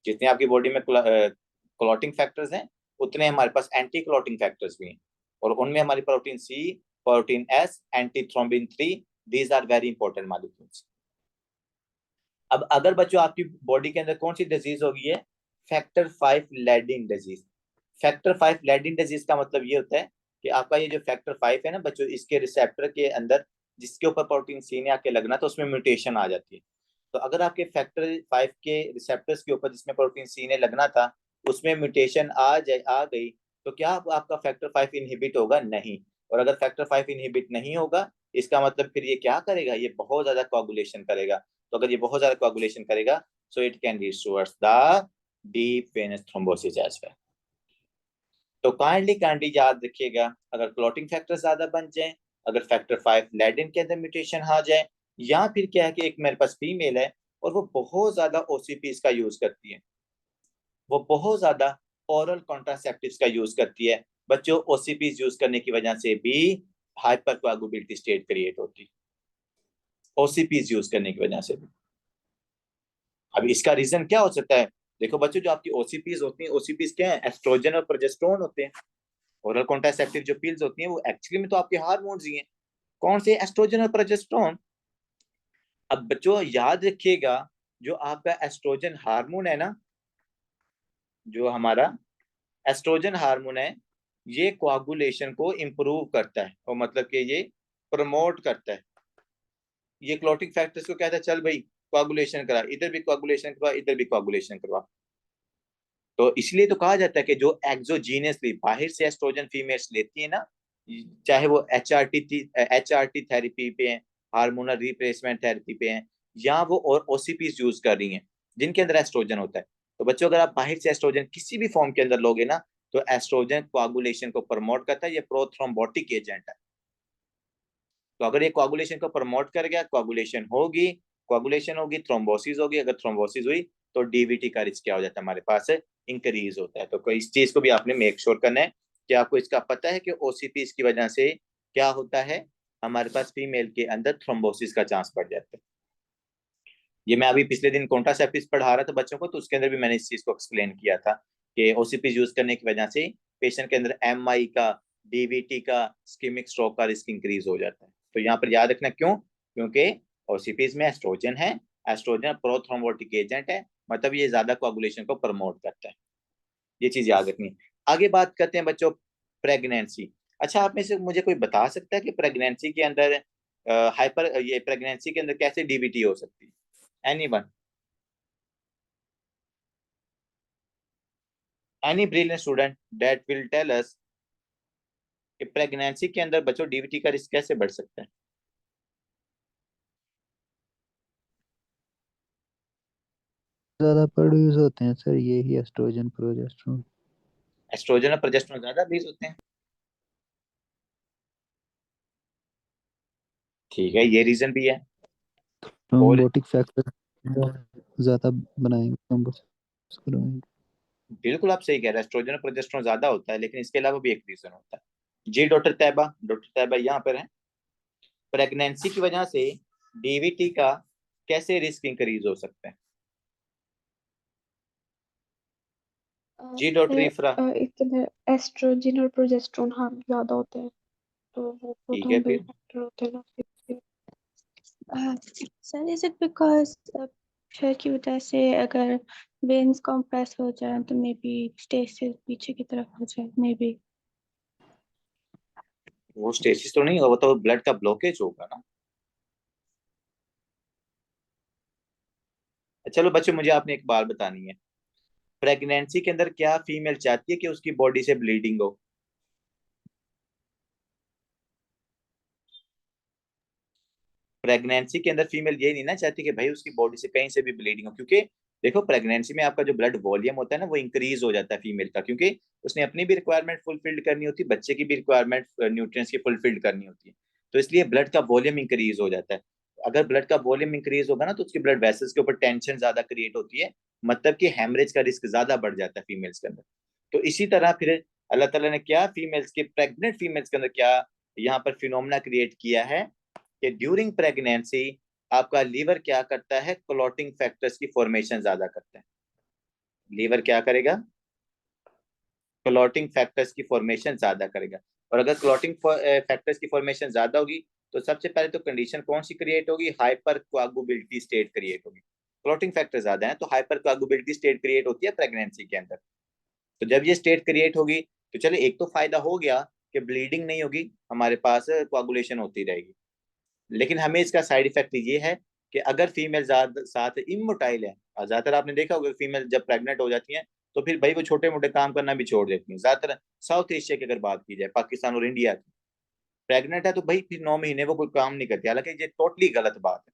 A: जितने आपकी बॉडी में क्लॉटिंग फैक्टर्स हैं उतने हमारे पास एंटी क्लॉटिंग फैक्टर्स भी हैं, और उनमें हमारी protein C, protein S, antithrombin 3, these are very important molecules. अब अगर बच्चों आपकी बॉडी के अंदर कौन सी डिजीज होगी है, फैक्टर 5 लैडिन डिजीज। फैक्टर 5 लैडिन डिजीज का मतलब ये होता है कि आपका ये जो फैक्टर 5 है ना बच्चों, इसके रिसेप्टर के अंदर जिसके ऊपर प्रोटीन सी ने आके लगना तो उसमें म्यूटेशन आ जाती है। तो अगर आपके फैक्टर 5 के रिसेप्टर्स के ऊपर जिसमें प्रोटीन सी ने लगना था उसमें म्यूटेशन आ गई तो क्या आपका फैक्टर 5 इनहिबिट होगा? नहीं। और अगर फैक्टर 5 इनहिबिट नहीं होगा इसका मतलब फिर ये क्या करेगा, ये बहुत ज्यादा कोआगुलेशन करेगा। तो अगर ये बहुत ज्यादा कोआगुलेशन करेगा so it can lead towards the deep venous thrombosis as well. तो काइंडली याद रखिएगा, अगर क्लॉटिंग फैक्टर ज्यादा बन जाए, अगर फैक्टर 5 लैडिन के अंदर म्यूटेशन आ जाए, या फिर क्या है कि एक मेरे पास फीमेल है और वो बहुत ज्यादा ओसीपीज का यूज करती है, वो बहुत ज्यादा ओरल कॉन्ट्रासेप्टिव्स का यूज करती है। बच्चों ओसीपीज यूज करने की वजह से भी हाइपरकोagulability स्टेट क्रिएट होती है, ओसीपीज यूज करने की वजह से भी। अब इसका रीजन क्या हो सकता है? देखो बच्चों जो आपकी ओसीपीज होती हैं, ओसीपीज क्या है, एस्ट्रोजन और प्रोजेस्टेरोन होते हैं। ओरल कॉन्ट्रासेप्टिव जो पिल्स होती हैं वो एक्चुअली में तो आपके हार्मोन्स ही हैं। कौन से? एस्ट्रोजन और प्रोजेस्टेरोन। अब बच्चों याद रखिएगा जो आपका एस्ट्रोजन हार्मोन है ना, जो हमारा एस्ट्रोजन हार्मोन है ये कोआगुलेशन को इंप्रूव करता है, और मतलब कि ये प्रमोट करता है। ये क्लॉटिंग फैक्टर्स को कहता है चल भाई कोआगुलेशन करा, इधर भी कोआगुलेशन करवा, इधर भी कोआगुलेशन करवा। तो इसलिए तो कहा जाता है कि जो एक्सोजीनियसली बाहर से एस्ट्रोजन फीमेल्स लेती है ना, चाहे वो एचआरटी थेरेपी पे हैं, हार्मोनल रिप्लेसमेंट थेरेपी पे हैं, या वो और ओसीपीज यूज कर रही हैं जिनके अंदर एस्ट्रोजन होता है। तो बच्चों अगर आप बाहर से एस्ट्रोजन किसी भी फॉर्म के अंदर लोगे ना तो एस्ट्रोजन कोआगुलेशन को प्रमोट करता है, ये प्रोथ्रोम्बोटिक एजेंट है। तो अगर ये कोआगुलेशन को प्रमोट कर गया, कोआगुलेशन होगी, थ्रोम्बोसिस होगी, अगर थ्रोम्बोसिस हुई तो डीवीटी का रिस्क क्या हो जाता है हमारे पास, इंक्रीज होता है। तो इस चीज को भी आपने मेक श्योर करना है कि आपको इसका पता है कि ओसीपीज की वजह से क्या होता है, हमारे पास फीमेल के अंदर थ्रोम्बोसिस का चांस बढ़ जाता है। ये मैं अभी पिछले दिन कॉन्ट्रासेप्टिव्स पढ़ा रहा था बच्चों को, तो उसके अंदर भी मैंने इस चीज को एक्सप्लेन किया था कि ओसीपीज यूज करने की वजह से पेशेंट के अंदर एमआई का, डीवीटी का, स्किमिक स्ट्रोक का रिस्क इंक्रीज हो जाता है। तो यहाँ पर याद रखना क्यों, क्योंकि ओसीपीज में एस्ट्रोजन है, एस्ट्रोजन प्रोथ्रोम्बोटिक एजेंट है, मतलब ये ज्यादा कोआगुलेशन को प्रमोट करता है। ये चीज याद रखनी। आगे बात करते हैं बच्चों प्रेगनेंसी। अच्छा आप में से मुझे कोई बता सकता है कि प्रेगनेंसी के अंदर ये प्रेगनेंसी के अंदर कैसे डीवीटी हो सकती है? Anyone, any brilliant student that will tell us कि प्रेगनेंसी के अंदर बच्चों डीवीटी का रिस्क कैसे बढ़ सकता है?
E: ज्यादा प्रोड्यूस होते हैं सर, यही एस्ट्रोजन प्रोजेस्टेरोन।
A: एस्ट्रोजन और प्रोजेस्टेरोन ज्यादा रिलीज होते हैं, ठीक है ये रीजन भी है। और
E: थ्रोम्बोटिक फैक्टर ज्यादा बनाएंगे, थ्रोम्बोसिस करवाएंगे।
A: बिल्कुल आप सही कह रहे हैं, एस्ट्रोजन और प्रोजेस्टेरोन ज्यादा होता है, लेकिन इसके अलावा भी एक रीजन होता है। जी डॉक्टर तैयबा यहाँ पर है, प्रेगनेंसी की वजह से डीवीटी का कैसे रिस्क इंक्रीज हो सकता है? जी डॉक्टर इफ्रा।
C: इतने एस्ट्रोजन और प्रोजेस्टेरोन हार्म ज्यादा होते हैं तो वो
A: ठीक है
C: प्रोथ्रोम्बिन
A: फिर
C: फैक्टर होते हैं ना फिर। Sir is it because pressure की वजह से अगर वेन्स कंप्रेस हो जाए तो मे बी स्टेसिस पीछे की तरफ हो जाए मे बी।
A: वो स्टेसिस तो नहीं होगा, वो तो ब्लड का ब्लॉकेज होगा ना। चलो बच्चों, मुझे आपने एक बात बतानी है, प्रेगनेंसी के अंदर क्या फीमेल चाहती है कि उसकी बॉडी से ब्लीडिंग हो? प्रेगनेंसी के अंदर फीमेल ये नहीं ना चाहती कि भाई उसकी बॉडी से कहीं से भी ब्लीडिंग हो, क्योंकि देखो प्रेगनेंसी में आपका जो ब्लड वॉल्यूम होता है ना वो इंक्रीज हो जाता है फीमेल का, क्योंकि उसने अपनी भी रिक्वायरमेंट फुलफिल्ड करनी होती है, बच्चे की भी रिक्वायरमेंट न्यूट्रिएंट्स की फुलफिल्ड करनी होती है। तो इसलिए ब्लड का वॉल्यूम इंक्रीज हो जाता है। अगर ब्लड का वॉल्यूम इंक्रीज होगा ना तो उसकी ब्लड वेसल्स के ऊपर टेंशन ज्यादा क्रिएट होती है, मतलब कि हेमरेज का रिस्क ज्यादा बढ़ जाता है फीमेल्स के अंदर। तो इसी तरह फिर अल्लाह ताला ने क्या फीमेल्स के, प्रेग्नेंट फीमेल्स के अंदर क्या यहाँ पर फिनोमेना क्रिएट किया है कि ड्यूरिंग प्रेगनेंसी आपका लीवर क्या करता है, क्लॉटिंग फैक्टर्स की फॉर्मेशन ज्यादा करता है। लीवर क्या करेगा? क्लॉटिंग फैक्टर्स की फॉर्मेशन ज्यादा करेगा। और अगर क्लॉटिंग फैक्टर्स की फॉर्मेशन ज्यादा होगी तो सबसे पहले तो कंडीशन कौन सी क्रिएट होगी? हाइपर कोआगुबिलिटी स्टेट क्रिएट होगी। क्लॉटिंग फैक्टर ज्यादा है तो हाइपर कोआगुबिलिटी स्टेट क्रिएट होती है प्रेगनेंसी के अंदर। तो जब ये स्टेट क्रिएट होगी तो चले एक तो फायदा हो गया कि ब्लीडिंग नहीं होगी, हमारे पास कोआगुलेशन होती रहेगी। लेकिन हमें इसका साइड इफेक्ट ये है कि अगर फीमेल साथ इमोटाइल है, और ज्यादातर आपने देखा होगा फीमेल जब प्रेग्नेंट हो जाती हैं तो फिर भाई वो छोटे मोटे काम करना भी छोड़ देती हैं। ज्यादातर साउथ एशिया की अगर बात की जाए, पाकिस्तान और इंडिया की, प्रेग्नेंट है तो भाई फिर 9 महीने वो कोई काम नहीं करती, हालांकि ये टोटली गलत बात है।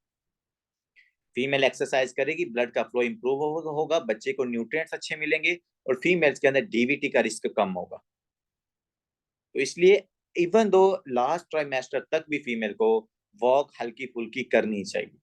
A: फीमेल एक्सरसाइज करेगी, ब्लड का फ्लो इंप्रूव होगा, बच्चे को न्यूट्रिएंट्स अच्छे मिलेंगे और फीमेल्स के अंदर डीवीटी का रिस्क कम होगा। तो इसलिए इवन दो लास्ट ट्राइमेस्टर तक भी फीमेल को वॉक हल्की फुल्की करनी चाहिए।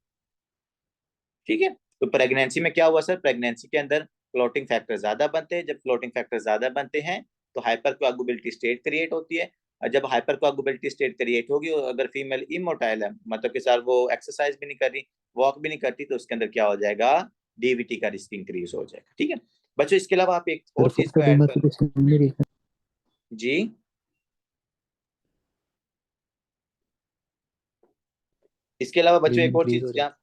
A: ठीक है। तो प्रेगनेंसी में क्या हुआ सर? प्रेगनेंसी के अंदर क्लॉटिंग फैक्टर ज्यादा बनते हैं। जब क्लॉटिंग फैक्टर ज्यादा बनते हैं तो हाइपर कोआगुबिलिटी स्टेट क्रिएट होती है। और जब हाइपर कोआगुबिलिटी स्टेट क्रिएट होगी और अगर फीमेल इमोटाइल है, मतलब कि सर वो एक्सरसाइज भी नहीं कर रही, वॉक भी नहीं करती, तो उसके अंदर क्या हो जाएगा? डीवीटी का रिस्क इंक्रीज हो जाएगा। ठीक है बच्चों, इसके अलावा आप एक
E: सर
A: और चीज को
E: फर्स्ट
A: ऐड कर लो।
E: डिमोथिलेशन मेरी
A: जी, इसके अलावा बच्चों एक और
E: इंक्रीज हो
A: चीज,
E: जाती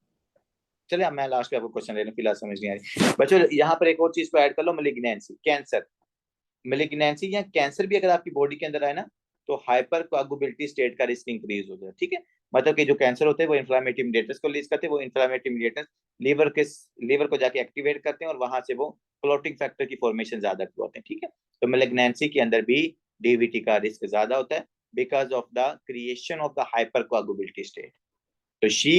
A: चले अब मैं लास्ट पे आपको क्वेश्चन ले लूं, फिलहाल समझ नहीं आ रही बच्चों। यहाँ पर एक और चीज को ऐड कर लो, मलिग्नेंसी, कैंसर। मलिग्नेंसी या कैंसर भी अगर आपकी बॉडी के अंदर आए ना तो हाइपर कोआगुबिलिटी स्टेट का रिस्क इंक्रीज हो जाए। ठीक है, मतलब कि जो कैंसर होते हैं वो इन्फ्लामेटरी मीडिएटर्स को रिलीज करते हैं, वो इन्फ्लामेटरी मीडिएटर्स लीवर को जाके एक्टिवेट करते हैं और वहां से वो क्लोटिंग फैक्टर की फॉर्मेशन ज्यादा करवाते हैं। ठीक है, तो मलिग्नेंसी के अंदर भी डीवीटी का रिस्क ज्यादा होता है because of the creation of the hyper coagulability state. तो शी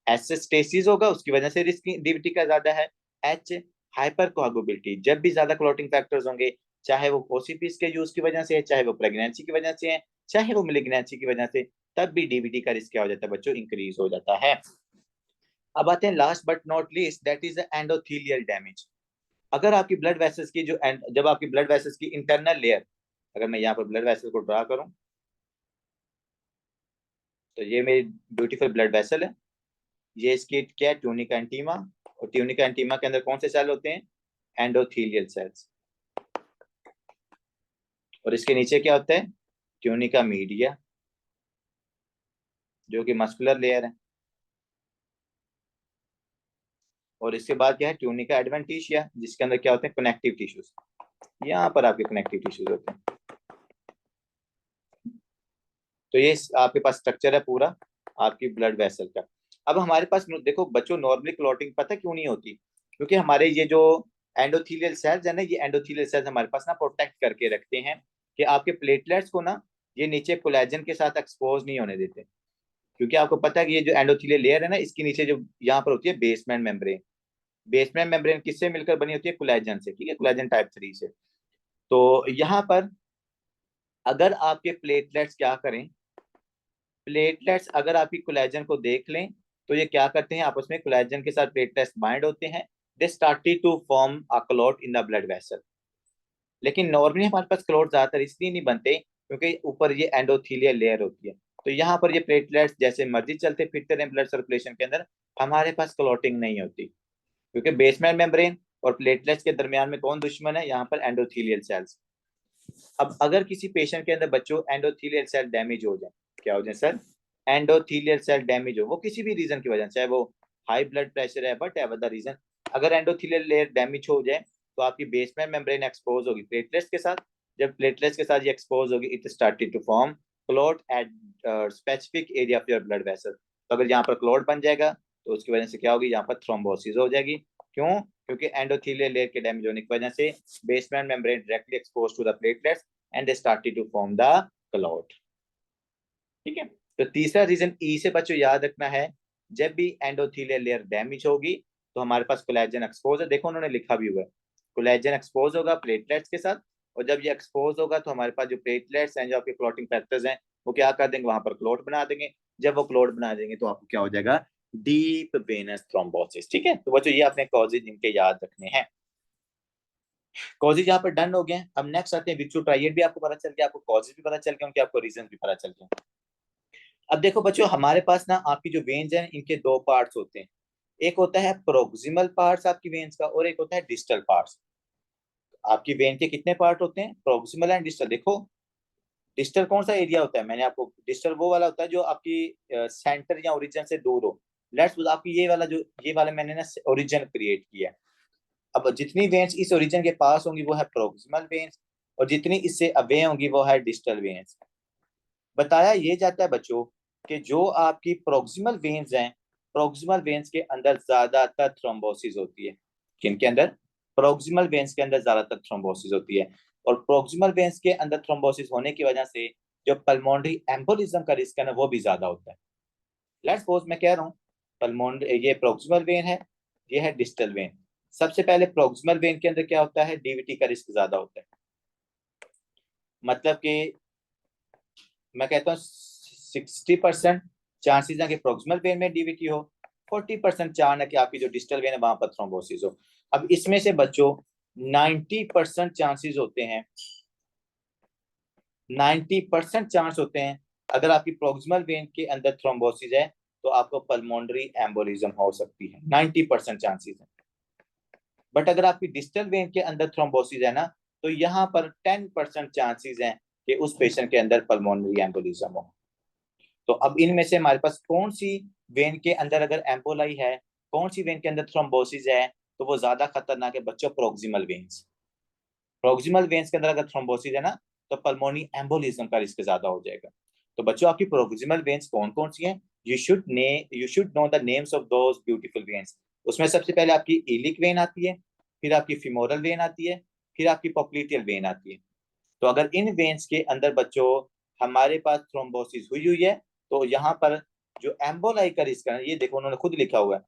A: एस स्टेसिस होगा, उसकी वजह से रिस्क डीवीटी का ज्यादा है। एच हाइपर कोआगुबिलिटी, जब भी ज्यादा क्लॉटिंग फैक्टर्स होंगे, चाहे वो ओसीपीस के यूज की वजह से है, चाहे वो प्रेगनेंसी की वजह से है, चाहे वो मिलिग्नेंसी की वजह से, तब भी डीवीटी का रिस्क क्या हो जाता है बच्चों? इंक्रीज हो जाता है। अब आते हैं last but not least, that is endothelial damage. अगर आपकी ब्लड वेसल्स की जो जब आपकी ब्लड वेसल्स की इंटरनल लेयर, अगर मैं यहाँ पर ब्लड वेसल को ड्रा करूं तो ये मेरी ब्यूटीफुल ब्लड वेसल है, ये इसकी क्या है? ट्यूनिका एंटीमा। और ट्यूनिका एंटीमा के अंदर कौन से सेल होते हैं? Endothelial cells. और इसके नीचे क्या होता है? ट्यूनिका मीडिया, जो कि मस्कुलर लेयर है। और इसके बाद क्या है? ट्यूनिका एडवेंटिशिया, जिसके अंदर क्या होते हैं? Connective tissues. यहाँ पर आपके कनेक्टिव टिश्यूज होते हैं। तो ये आपके पास स्ट्रक्चर है पूरा आपकी ब्लड वेसल का। अब हमारे पास देखो बच्चों, नॉर्मली क्लॉटिंग पता क्यों नहीं होती? क्योंकि हमारे ये जो एंडोथीलियल सेल्स है ना, ये एंडोथीलियल सेल्स हमारे पास ना प्रोटेक्ट करके रखते हैं कि आपके प्लेटलेट्स को ना ये नीचे कोलेजन के साथ एक्सपोज नहीं होने देते। क्योंकि आपको पता है कि ये जो एंडोथीलियल लेयर है ना, इसके नीचे जो यहाँ पर होती है बेसमेंट मेम्ब्रेन, बेसमेंट मेम्ब्रेन किससे मिलकर बनी होती है? कोलेजन से। ठीक है, कोलेजन टाइप 3 से। तो यहाँ पर अगर आपके प्लेटलेट्स क्या करें, प्लेटलेट्स अगर आपकी कोलेजन को देख लें तो ये क्या करते हैं? आपस में कोलेजन के साथ प्लेटलेट्स बाइंड होते हैं, they started to form a clot in the blood vessel. लेकिन नॉर्मली हमारे पास क्लॉट ज्यादातर इसलिए नहीं बनते क्योंकि ऊपर ये एंडोथीलियल लेयर होती है। तो यहाँ पर ये प्लेटलेट्स जैसे मर्जी चलते फिरते रहे ब्लड सर्कुलेशन के अंदर, हमारे पास क्लॉटिंग नहीं होती। क्योंकि बेसमेंट मेम्ब्रेन और प्लेटलेट्स के दरमियान में कौन दुश्मन है? यहाँ पर एंडोथीलियल सेल्स। अब अगर किसी पेशेंट के अंदर बच्चों एंडोथीलियल सेल डैमेज हो जाए, क्या हो जाए सर? एंडोथीलियल सेल डैमेज हो, वो किसी भी रीजन की वजह से, चाहे वो हाई ब्लड प्रेशर है, बट एवर द रीजन, अगर एंडोथीलियल लेयर डैमेज हो जाए तो आपकी बेसमेंट मेम्ब्रेन एक्सपोज होगी प्लेटलेट्स के साथ। जब प्लेटलेट्स के साथ ये एक्सपोज होगी, it started to form clot at specific area of your blood vessel. तो अगर यहाँ पर क्लॉट बन जाएगा तो उसकी वजह से क्या होगी, यहाँ पर थ्रोम्बोसिस हो जाएगी। क्यों? क्योंकि एंडोथेलियल लेयर के डैमेज होने की वजह से basement membrane directly expose to the platelets and they started to form the clot. ठीक है, तो तीसरा रीजन ई से बच्चों याद रखना है, जब भी एंडोथेलियल लेयर डैमेज होगी तो हमारे पास कोलेजन एक्सपोज है। देखो उन्होंने लिखा भी हुआ है, कोलेजन एक्सपोज होगा प्लेटलेट्स के साथ, और जब ये एक्सपोज होगा तो हमारे पास जो प्लेटलेट्स हैं, जो आपके क्लॉटिंग फैक्टर्स हैं, वो क्या कर देंगे, वहां पर क्लॉट बना देंगे। जब वो क्लॉट बना देंगे तो आपको क्या हो जाएगा, डीप वेनस थ्रोम्बोसिस। ठीक है, तो बच्चों ये अपने कॉजेज इनके याद रखने हैं। कॉजेज यहाँ पर डन हो गए। अब नेक्स्ट आते हैं विट्रो ट्राइएड भी आपको पता चल गया, आपको कॉजेज भी पता चल गया, उनके आपको रीजन भी पता चल गया। अब देखो बच्चों, हमारे पास ना आपकी जो वेन्स हैं इनके दो पार्ट्स होते हैं, एक होता है प्रोक्सिमल पार्ट्स आपकी वेन्स का, और एक होता है डिस्टल पार्ट्स। आपकी वेन के कितने पार्ट होते हैं, प्रोक्सिमल एंड डिस्टल। देखो डिस्टल कौन सा एरिया होता है, मैंने आपको, डिस्टल वो वाला होता है जो आपकी सेंटर या ओरिजिन से दूर हो। लेट्स सपोज आपकी ये वाला मैंने ना ओरिजिन क्रिएट किया है। अब जितनी वेन्स इस ओरिजिन के पास होंगी वो है प्रोक्सिमल वेन्स, और जितनी इससे अवे होंगी वो है डिस्टल वेन्स। बताया ये जाता है बच्चों कि जो आपकी प्रोक्सिमल वेन्स हैं, प्रोक्सिमल वेन्स के अंदर ज्यादातर थ्रोम्बोसिस होती है। किनके अंदर? प्रोक्सिमल वेन्स के अंदर ज्यादातर थ्रोम्बोसिस होती है, और प्रोक्सिमल वेन्स के अंदर थ्रोम्बोसिस होने की वजह से जो पल्मोनरी एम्बोलिज्म का रिस्क है ना, वो भी ज्यादा होता है। लेट्स सपोज मैं कह रहा हूँ पल्मोनरी, ये प्रोक्सिमल वेन है, ये है डिस्टल वेन। सबसे पहले प्रोक्सिमल वेन के अंदर क्या होता है, डीवीटी का रिस्क ज्यादा होता है। मतलब कि मैं कहता हूँ 60% चांसेस है कि प्रोक्सिमल वेन में डीवीटी हो, 40% चांस है कि आपकी जो डिस्टल वेन है वहां पर थ्रोम्बोसिस हो। अब इसमें से बच्चों 90% चांसेस होते हैं, 90% चांस होते हैं अगर आपकी प्रोक्सिमल वेन के अंदर थ्रोम्बोसिस है तो आपको पल्मोनरी एम्बोलिज्म हो सकती है, 90% चांसेस है। बट अगर आपकी डिस्टल वेन के अंदर थ्रोम्बोसिस है ना, तो यहाँ पर 10% चांसेस हैं कि उस पेशेंट के अंदर पल्मोनरी एम्बोलिज्म हो। तो अब इनमें से हमारे पास कौन सी वेन के अंदर अगर एम्बोलाई है, कौन सी वेन के अंदर थ्रोम्बोसिस है, तो वो ज्यादा खतरनाक है बच्चों, प्रोक्सिमल वेन्स। प्रोक्सिमल वेन्स के अंदर अगर थ्रोम्बोसिस है ना, तो पल्मोनरी एम्बोलिज्म का रिस्क ज्यादा हो जाएगा। तो बच्चों आपकी प्रोक्सिमल वेन्स कौन कौन सी हैं, you should know the names of those beautiful veins. उसमें सबसे पहले आपकी इलिक वेन आती है, फिर आपकी फिमोरल वेन आती है, फिर आपकी पॉप्लिटियल वेन आती है। तो अगर इन वेन्स के अंदर बच्चों हमारे पास थ्रोम्बोसिस हुई हुई है, तो यहाँ पर जो एम्बोलाई का रिस्क है, ये देखो उन्होंने खुद लिखा हुआ है,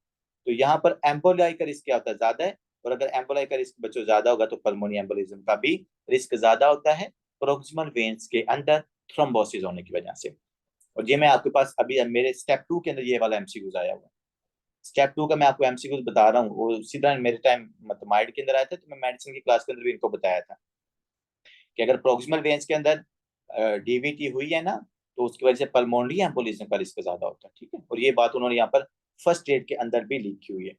A: तो यहाँ पर एम्बोलाई का रिस्क क्या होता है, ज्यादा है। और अगर एम्बोलाई का रिस्क बच्चों ज्यादा होगा तो पल्मोनी एम्बोलिज्म का भी रिस्क ज्यादा होता है प्रोक्सिमल वेन्स के अंदर थ्रोम्बोसिस होने की वजह से। और ये मैं आपके पास अभी मेरे स्टेप 2 के अंदर ये वाला एमसीक्यूज आया हुआ है। स्टेप 2 का मैं आपको एमसीक्यूज बता रहा हूँ, वो सीधा मेरे टाइम मतलब माइंड के अंदर आया था, तो मैं मेडिसिन की क्लास के अंदर भी इनको बताया था कि अगर प्रोक्सिमल वेन्स के अंदर डीवीटी हुई है ना, तो उसकी वजह से पल्मोनरी एम्बोलिज्म का रिस्क ज्यादा होता है। ठीक है, और ये बात उन्होंने यहाँ पर फर्स्ट एड के अंदर भी लिखी हुई है।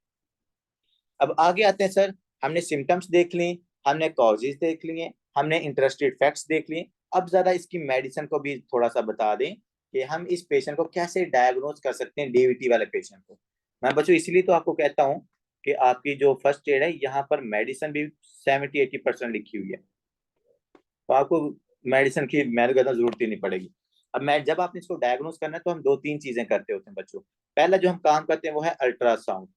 A: अब आगे आते हैं सर, हमने सिम्टम्स देख ली, हमने कॉजेज देख लिए, हमने इंटरेस्टेड फैक्ट्स देख लिए। अब जरा इसकी मेडिसिन को भी थोड़ा सा बता दें कि हम इस पेशेंट को कैसे डायग्नोज कर सकते हैं, डीवीटी वाले पेशेंट को। मैं बच्चों इसलिए तो आपको कहता हूँ कि आपकी जो फर्स्ट एड है यहाँ पर मेडिसिन भी 70-80% लिखी हुई है, तो आपको मेडिसिन की मेहनत करना जरूरत ही नहीं पड़ेगी। अब मैं जब आपने इसको डायग्नोज करना है तो हम 2-3 चीजें करते होते हैं बच्चों। पहला जो हम काम करते हैं वो है अल्ट्रासाउंड।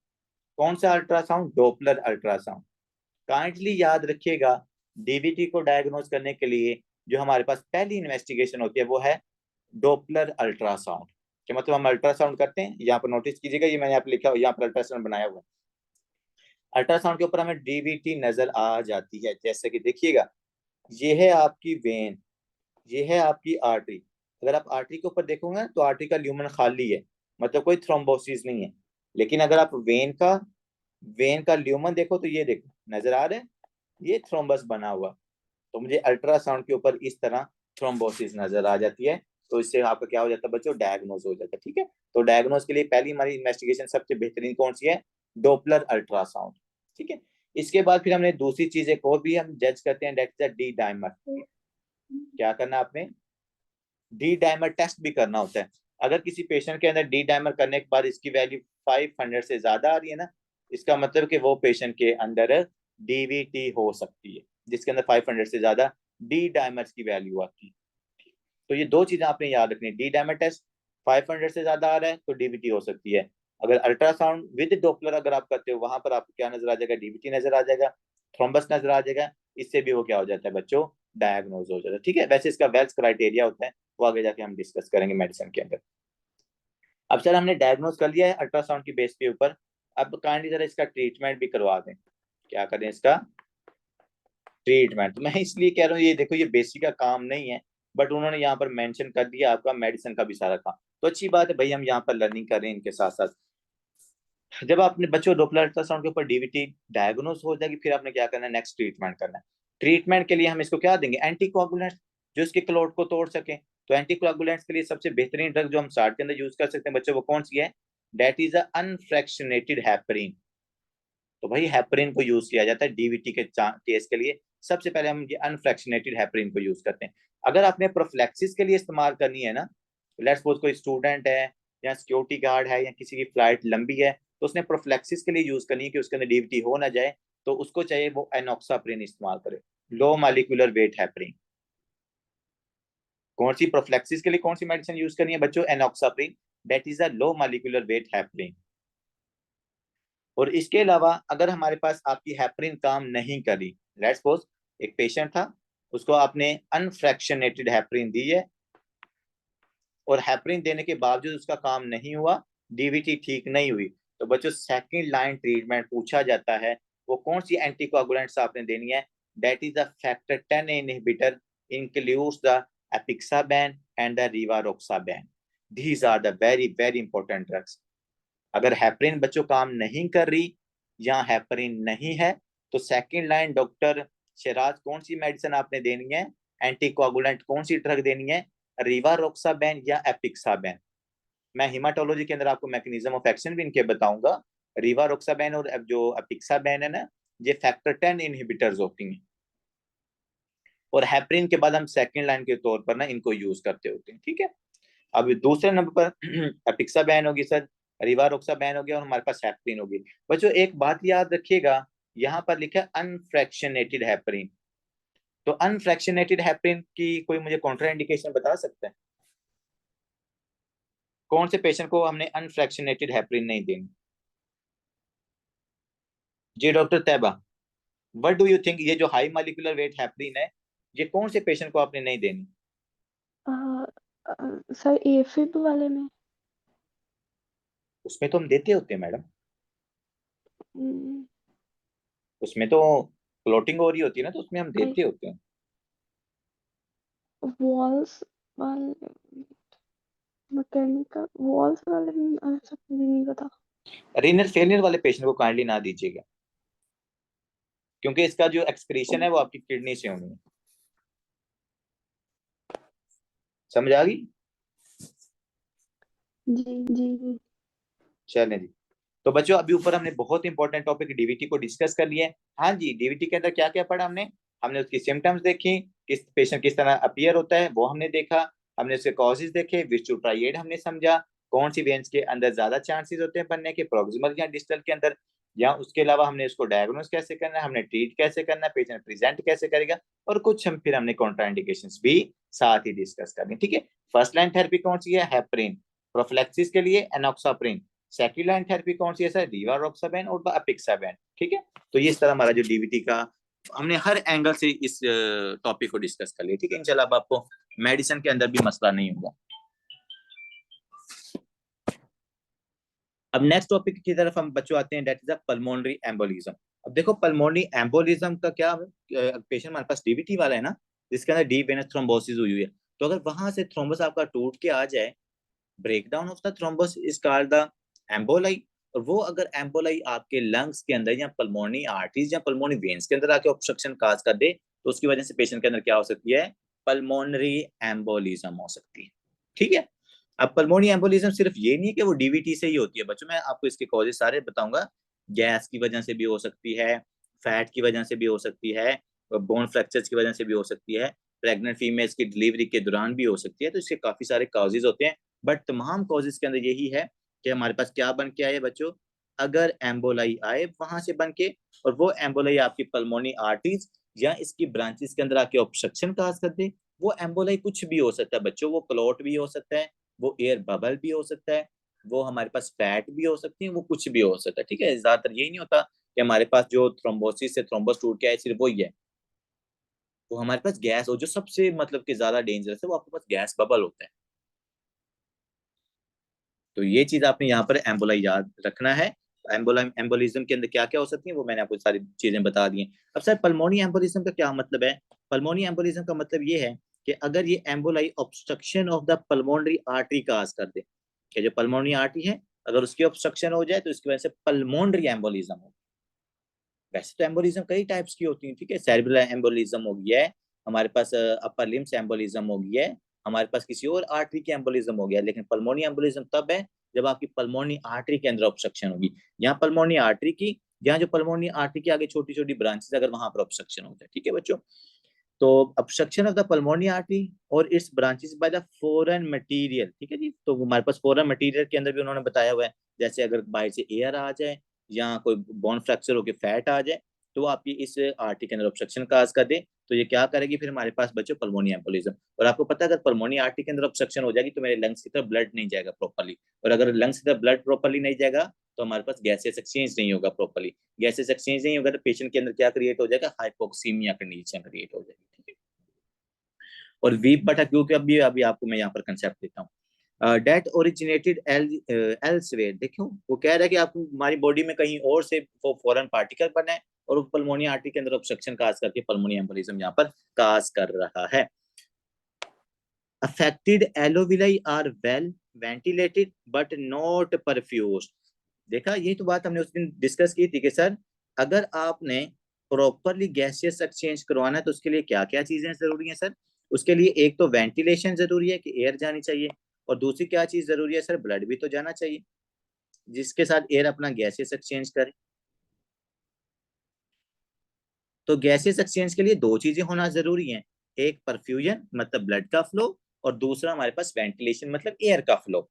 A: कौन सा अल्ट्रासाउंड? Doppler ultrasound. काइंडली याद रखिएगा, डीवीटी को डायग्नोज करने के लिए जो हमारे पास पहली इन्वेस्टिगेशन होती है वो है डॉपलर अल्ट्रासाउंड। कि मतलब हम अल्ट्रासाउंड करते हैं, यहाँ पर नोटिस कीजिएगा, ये मैंने यहाँ पर लिखा हुआ, यहाँ पर अल्ट्रासाउंड बनाया हुआ है। अल्ट्रासाउंड के ऊपर हमें डीवीटी नजर आ जाती है, जैसे कि देखिएगा ये है आपकी वेन, ये है आपकी आर्टरी। अगर आप आर्टरी के ऊपर देखोगे तो आर्टरी का ल्यूमन खाली है, मतलब कोई थ्रोम्बोसिस नहीं है। लेकिन अगर आप वेन का ल्यूमन देखो तो ये देखो नजर आ रहा है, ये थ्रोम्बस बना हुआ। तो मुझे अल्ट्रासाउंड के ऊपर इस तरह थ्रोम्बोसिस नजर आ जाती है, तो इससे आपका क्या हो जाता है बच्चों, डायग्नोज हो जाता है। ठीक है, तो डायग्नोज के लिए पहली हमारी इन्वेस्टिगेशन सबसे बेहतरीन कौन सी है? Doppler ultrasound. ठीक है, इसके बाद फिर हमने दूसरी चीज एक और भी हम जज करते हैं, दैट इज डी डायमर। क्या करना आपने? डी डायमर टेस्ट भी करना होता है। अगर किसी पेशेंट के अंदर डी डायमर करने के बाद इसकी वैल्यू 500 से ज्यादा आ रही है ना, इसका मतलब कि वो पेशेंट के अंदर डीवीटी हो सकती है, जिसके अंदर 500 से ज्यादा डी डायमर्स की वैल्यू आती है। तो ये दो चीजें आपने याद रखनी। डी डायमर टेस्ट 500 से ज्यादा आ रहा है तो डीवीटी हो सकती है। अगर अल्ट्रासाउंड विद डॉपलर अगर आप करते हो, वहां पर आपको क्या नजर आ जाएगा, डीवीटी नजर आ जाएगा, थ्रोम्बस नजर आ जाएगा। इससे भी वो क्या हो जाता है बच्चों, डायग्नोज हो जाता है। ठीक है, वैसे इसका वेल्स क्राइटेरिया होता है, वो आगे जाके हम डिस्कस करेंगे मेडिसिन के अंदर। अब सर हमने डायग्नोज कर लिया है अल्ट्रासाउंड की बेस के ऊपर, अब काइंडली जरा इसका ट्रीटमेंट भी करवा दें। क्या करें इसका ट्रीटमेंट? मैं इसलिए कह रहा हूँ, ये देखो ये बेसिक का काम नहीं है, बट उन्होंने यहाँ पर मेंशन कर दिया आपका मेडिसिन का भी सारा काम। तो अच्छी बात है भाई, हम यहाँ पर लर्निंग कर रहे हैं इनके साथ साथ। जब आपने बच्चों डॉपलर अल्ट्रासाउंड के ऊपर डीवीटी डायग्नोज हो जाएगी, फिर आपने क्या करना है, नेक्स्ट ट्रीटमेंट करना है। ट्रीटमेंट के लिए हम इसको क्या देंगे, एंटीकोगुलेंट्स, जो इसके क्लॉट को तोड़ सके। तो एंटीकोगुलेंट्स के लिए सबसे बेहतरीन ड्रग जो हम स्टार्ट के अंदर यूज कर सकते हैं बच्चों, वो कौन सी है, डेट इज अनफ्रैक्शनेटेड हेपरिन। तो भाई हेपरिन को यूज किया जाता है डीवीटी के केस के लिए। सबसे पहले हम ये अनफ्रैक्शनेटेड हेपरिन को यूज करते हैं। अगर आपने प्रोफिलैक्सिस के लिए इस्तेमाल करनी है ना, लेट्स सपोज कोई स्टूडेंट है या सिक्योरिटी गार्ड है या किसी की फ्लाइट लंबी है, तो उसने प्रोफिलैक्सिस के लिए यूज करनी है कि उसके अंदर डीवीटी हो ना जाए, तो उसको चाहिए वो एनॉक्साप्रिन इस्तेमाल करे, लो मॉलिक्यूलर वेट हेपरिन। कौन सी प्रोफिलैक्सिस के लिए कौन सी मेडिसिन यूज करनी है बच्चों, enoxaparin, that is a low molecular weight heparin. और इसके अलावा अगर हमारे पास आपकी हेपरिन काम नहीं करी, लेट्स सपोज एक पेशेंट था, उसको आपने अनफ्रैक्शनेटेड हेपरिन दी है, और हेपरिन देने के बावजूद उसका काम नहीं हुआ, डीवीटी ठीक नहीं हुई, तो बच्चों सेकंड लाइन ट्रीटमेंट पूछा जाता है, वो कौन सी एंटीकोगुलेंट्स आपने देनी है, that is the factor 10 inhibitor, includes the apixaban and the rivaroxaban. These are the very very important drugs. अगर हेपरिन बच्चों काम नहीं कर रही या हेपरिन नहीं है, तो सेकंड लाइन डॉक्टर शिराज कौन सी मेडिसिन आपने देनी है, एंटीकोगुलेंट कौन सी ड्रग देनी है, रिवारोक्साबैन या एपिक्साबैन। मैं हिमाटोलॉजी के अंदर आपको मैकेनिज्म ऑफ एक्शन भी इनके बताऊंगा। रिवारोक्साबैन और जो एपिक्साबैन है ना, ये फैक्टर 10 इनहिबिटर्स होती हैं, और हेपरिन के बाद हम सेकंड लाइन के तौर पर ना इनको यूज करते होते हैं। ठीक है, अब दूसरे नंबर पर एपिक्साबैन होगी सर, रिवारोक्साबैन हो गया, और हमारे पास हेपरिन होगी। बच्चों एक बात याद रखिएगा, यहाँ पर लिखा है अनफ्रैक्शनेटेड हेपरिन। तो अनफ्रैक्शनेटेड हेपरिन की कोई मुझे कॉन्ट्रा इंडिकेशन बता सकते हैं, कौन से पेशेंट को हमने अनफ्रैक्शनेटेड हेपरिन नहीं देनी? जी doctor Taiba, what do you think, ये जो हाई मॉलिक्यूलर वेट हेपरिन है, ये कौन से पेशेंट को आपने नहीं देनी?
C: सर एफिब वाले में।
A: उसमें तो हम देते होते हैं मैडम,
C: हम्म,
A: उसमें तो क्लोटिंग हो रही होती है ना, तो उसमें हम देते होते हैं।
C: वॉल्स वाले, मैकेनिकल वॉल्स वाले में सब नहीं पता।
A: रीनल फेलियर वाले पेशेंट को काइंडली ना दीजिएगा, क्योंकि इसका जो एक्सक्रीशन है वो आपकी किडनी से होनी है। समझ आ गई?
C: जी जी जी।
A: चलें जी। तो बच्चों अभी ऊपर हमने बहुत इंपॉर्टेंट टॉपिक डीवीटी को डिस्कस कर लिए। हाँ जी, डीवीटी के अंदर क्या क्या पढ़ा हमने, हमने उसकी सिम्टम्स देखी, किस पेशेंट किस तरह अपीयर होता है वो हमने देखा, हमने उसके कॉजेज देखे, विच टू ट्राई हमने समझा, कौन सी वेन्स के अंदर ज्यादा चांसेस होते हैं बनने के, प्रोक्सिमल या डिस्टल के अंदर, या उसके अलावा हमने उसको डायग्नोज कैसे करना है, हमने ट्रीट कैसे करना है, पेशेंट प्रेजेंट कैसे करेगा, और कुछ हम फिर हमने कॉन्ट्राइंडिकेशंस भी साथ ही डिस्कस करनी। ठीक है, फर्स्ट लाइन थेरेपी कौन सी है, हेपरिन, प्रोफिलैक्सिस के लिए एनॉक्साप्रिन, सेकंड लाइन थेरेपी कौन सी है सर, रिवारोक्साबैन और एपिक्साबैन। ठीक है, तो ये इस तरह हमारा जो डीवीटी का हमने हर एंगल से इस टॉपिक को डिस्कस कर लिया। ठीक है, इंशाल्लाह अब आपको मेडिसिन के अंदर भी मसला नहीं होगा। अब नेक्स्ट टॉपिक की तरफ हम बच्चों आते हैं, that is the pulmonary embolism. अब देखो पल्मोनरी एम्बोलिज्म का क्या, पेशेंट हमारे पास डीवीटी वाला है ना, जिसके अंदर डीप वेनस थ्रोम्बोसिस हुई है, तो अगर वहां से थ्रोम्बस आपका टूट के आ जाए, breakdown of the thrombus is called the emboli. और वो अगर एम्बोलाई आपके लंग्स के अंदर या पल्मोनरी आर्टरीज या पल्मोनरी वेन्स के अंदर आके ऑब्स्ट्रक्शन काज कर दे, तो उसकी वजह से पेशेंट के अंदर क्या हो सकती है, पल्मोनरी एम्बोलिज्म हो सकती है। ठीक है, अब पल्मोनरी एम्बोलिज्म सिर्फ ये नहीं है कि वो डीवीटी से ही होती है बच्चों, मैं आपको इसके कॉजेज सारे बताऊंगा। गैस की वजह से भी हो सकती है, फैट की वजह से भी हो सकती है, बोन फ्रैक्चर्स की वजह से भी हो सकती है, प्रेग्नेंट फीमेल्स की डिलीवरी के दौरान भी हो सकती है। तो इसके काफी सारे कॉजेज होते हैं, बट तमाम कॉजेज के अंदर यही है कि हमारे पास क्या बन के आए बच्चों, अगर एम्बोलाई आए वहां से बन के, और वो एम्बोलाई आपकी पल्मोनरी आर्टरीज या इसकी ब्रांचेस के अंदर आके ऑब्स्ट्रक्शन काज कर दे, वो एम्बोलाई कुछ भी हो सकता है बच्चों, वो क्लॉट भी हो सकता है, वो एयर बबल भी हो सकता है, वो हमारे पास फैट भी हो सकती है, वो कुछ भी हो सकता है, ठीक है। ज्यादातर यही नहीं होता कि हमारे पास जो थ्रोम्बोसिस से थ्रोम्बस टूट के आए सिर्फ वही है, वो हमारे पास गैस हो, जो सबसे मतलब कि ज्यादा डेंजरस है, वो आपके पास गैस बबल होता है। तो ये चीज आपने यहाँ पर एम्बोलाई याद रखना है। एम्बोलिज्म के अंदर क्या क्या हो सकती है वो मैंने आपको सारी चीजें बता दी हैं। अब सर पल्मोनी एम्बोलिज्म का क्या मतलब है? पल्मोनी एम्बोलिज्म का मतलब ये है कि अगर ये emboli obstruction of the pulmonary artery cause कर दे, कि जो पल्मोनरी आर्टरी है अगर उसकी ऑब्स्ट्रक्शन हो जाए तो इसकी वजह से पल्मोनरी एम्बोलिज्म हो। वैसे तो एम्बोलिज्म कई टाइप्स की होती है, ठीक है। सेरेब्रल एम्बोलिज्म हो गया है, हमारे पास अपर लिम्स एम्बोलिज्म हो गया है, हमारे पास किसी और आर्टरी की एम्बोलिज्म हो गया, लेकिन पल्मोनी एम्बोलिज्म तब है जब आपकी पल्मोनी आर्टरी के अंदर ऑब्स्ट्रक्शन होगी। यहाँ पल्मोनी आर्टरी की, यहाँ जो पल्मोनी आर्टरी की आगे छोटी छोटी ब्रांचेस अगर वहां पर ऑब्स्ट्रक्शन होता है, ठीक है बच्चों। तो obstruction of the pulmonary artery और its branches by the foreign material, ठीक है जी। तो हमारे पास फॉरेन मटेरियल के अंदर भी उन्होंने बताया हुआ है, जैसे अगर बाहर से एयर आ जाए या कोई बोन फ्रैक्चर होकर फैट आ जाए तो आपकी इस आर्टरी के अंदर ऑब्स्ट्रक्शन काज कर दे, तो ये क्या करेगी फिर हमारे पास बच्चों पल्मोनी एम्बोलिज्म। और आपको पता है अगर पल्मोनी आर्टरी के अंदर ऑब्स्ट्रक्शन हो जाएगी तो मेरे लंग्स की तरफ ब्लड नहीं जाएगा प्रॉपर्ली, और अगर लंग्स की तरफ ब्लड प्रॉपर्ली नहीं जाएगा तो हमारे पास गैसेस एक्सचेंज नहीं होगा प्रॉपर्ली। गैसेस एक्सचेंज नहीं होगा तो पेशेंट के अंदर क्या क्रिएट हो जाएगा? हाइपोक्सीमिया कंडीशन क्रिएट हो जाएगी, ठीक है। और वी बटा क्यू के अभी आपको मैं यहाँ पर कंसेप्ट देता हूँ। डेट ओरिजिनेटेड एल्सवेयर, देखो वो कह रहा है कि आप हमारी बॉडी में कहीं और से वो फॉरेन पार्टिकल बना है और वो पल्मोनी आर्टरी के अंदर ऑब्स्ट्रक्शन काज करके पल्मोनी एम्बोलिज्म यहाँ पर काज कर रहा है। Affected alveoli are well ventilated but not perfused. देखा, यही तो बात हमने उस दिन डिस्कस की थी कि सर अगर आपने प्रॉपरली गैसियस एक्सचेंज करवाना है तो उसके लिए क्या क्या चीजें जरूरी हैं सर? उसके लिए एक तो वेंटिलेशन जरूरी है कि एयर जानी चाहिए, और दूसरी क्या चीज जरूरी है सर? ब्लड भी तो जाना चाहिए जिसके साथ एयर अपना गैसियस एक्सचेंज करे। तो गैसियस एक्सचेंज के लिए दो चीजें होना जरूरी है, एक परफ्यूजन मतलब ब्लड का फ्लो, और दूसरा हमारे पास वेंटिलेशन मतलब एयर का फ्लो।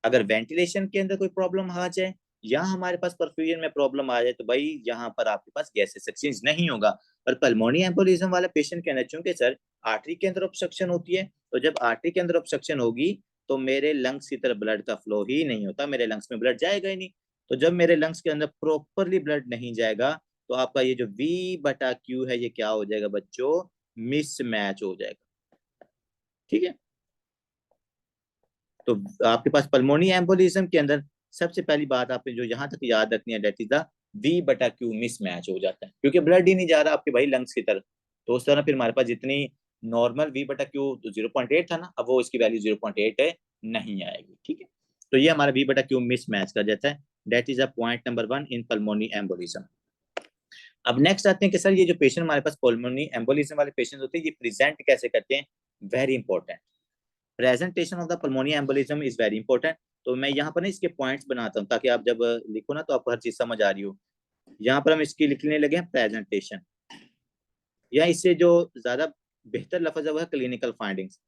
A: अगर वेंटिलेशन के अंदर कोई प्रॉब्लम आ जाए या हमारे पास परफ्यूजन में प्रॉब्लम आ जाए तो भाई यहाँ पर आपके पास गैसेस एक्सचेंज नहीं होगा। पर पल्मोनी एम्बोलिज्म वाले पेशेंट के अंदर चूंकि सर आर्टरी के अंदर ऑब्स्ट्रक्शन होती है, तो जब आर्टरी के अंदर ऑब्स्ट्रक्शन होगी तो मेरे लंग्स की तरफ ब्लड का फ्लो ही नहीं होता, मेरे लंग्स में ब्लड जाएगा ही नहीं। तो जब मेरे लंग्स के अंदर प्रॉपरली ब्लड नहीं जाएगा तो आपका ये जो V/Q है ये क्या हो जाएगा बच्चों? मिसमैच हो जाएगा, ठीक है। तो आपके पास पल्मोनी एम्बोलिज्म के अंदर सबसे पहली बात आपने जो यहाँ तक याद रखनी है that is the V/Q mismatch हो जाता है, क्योंकि ब्लड ही नहीं जा रहा आपके भाई लंग्स की तरफ। तो उस तरह फिर हमारे पास जितनी नॉर्मल V/Q 0.8 था ना, अब वो इसकी वैल्यू 0.8 है, नहीं आएगी, ठीक है। तो ये हमारा V/Q मिसमैच कर जाता है, that is a point number 1 in pulmonary embolism. अब नेक्स्ट आते हैं कि सर ये जो पेशेंट हमारे पास पल्मोनी एम्बोलिज्म वाले पेशेंट होते हैं ये प्रेजेंट कैसे करते हैं? Very important, presentation of the pulmonary embolism is very important. तो मैं यहाँ पर ना इसके पॉइंट्स बनाता हूँ ताकि आप जब लिखो ना तो आपको हर चीज समझ आ रही हो। यहाँ पर हम इसकी लिखने लगे हैं प्रेजेंटेशन, या इससे जो ज्यादा बेहतर लफ्ज है वो है क्लिनिकल फाइंडिंग्स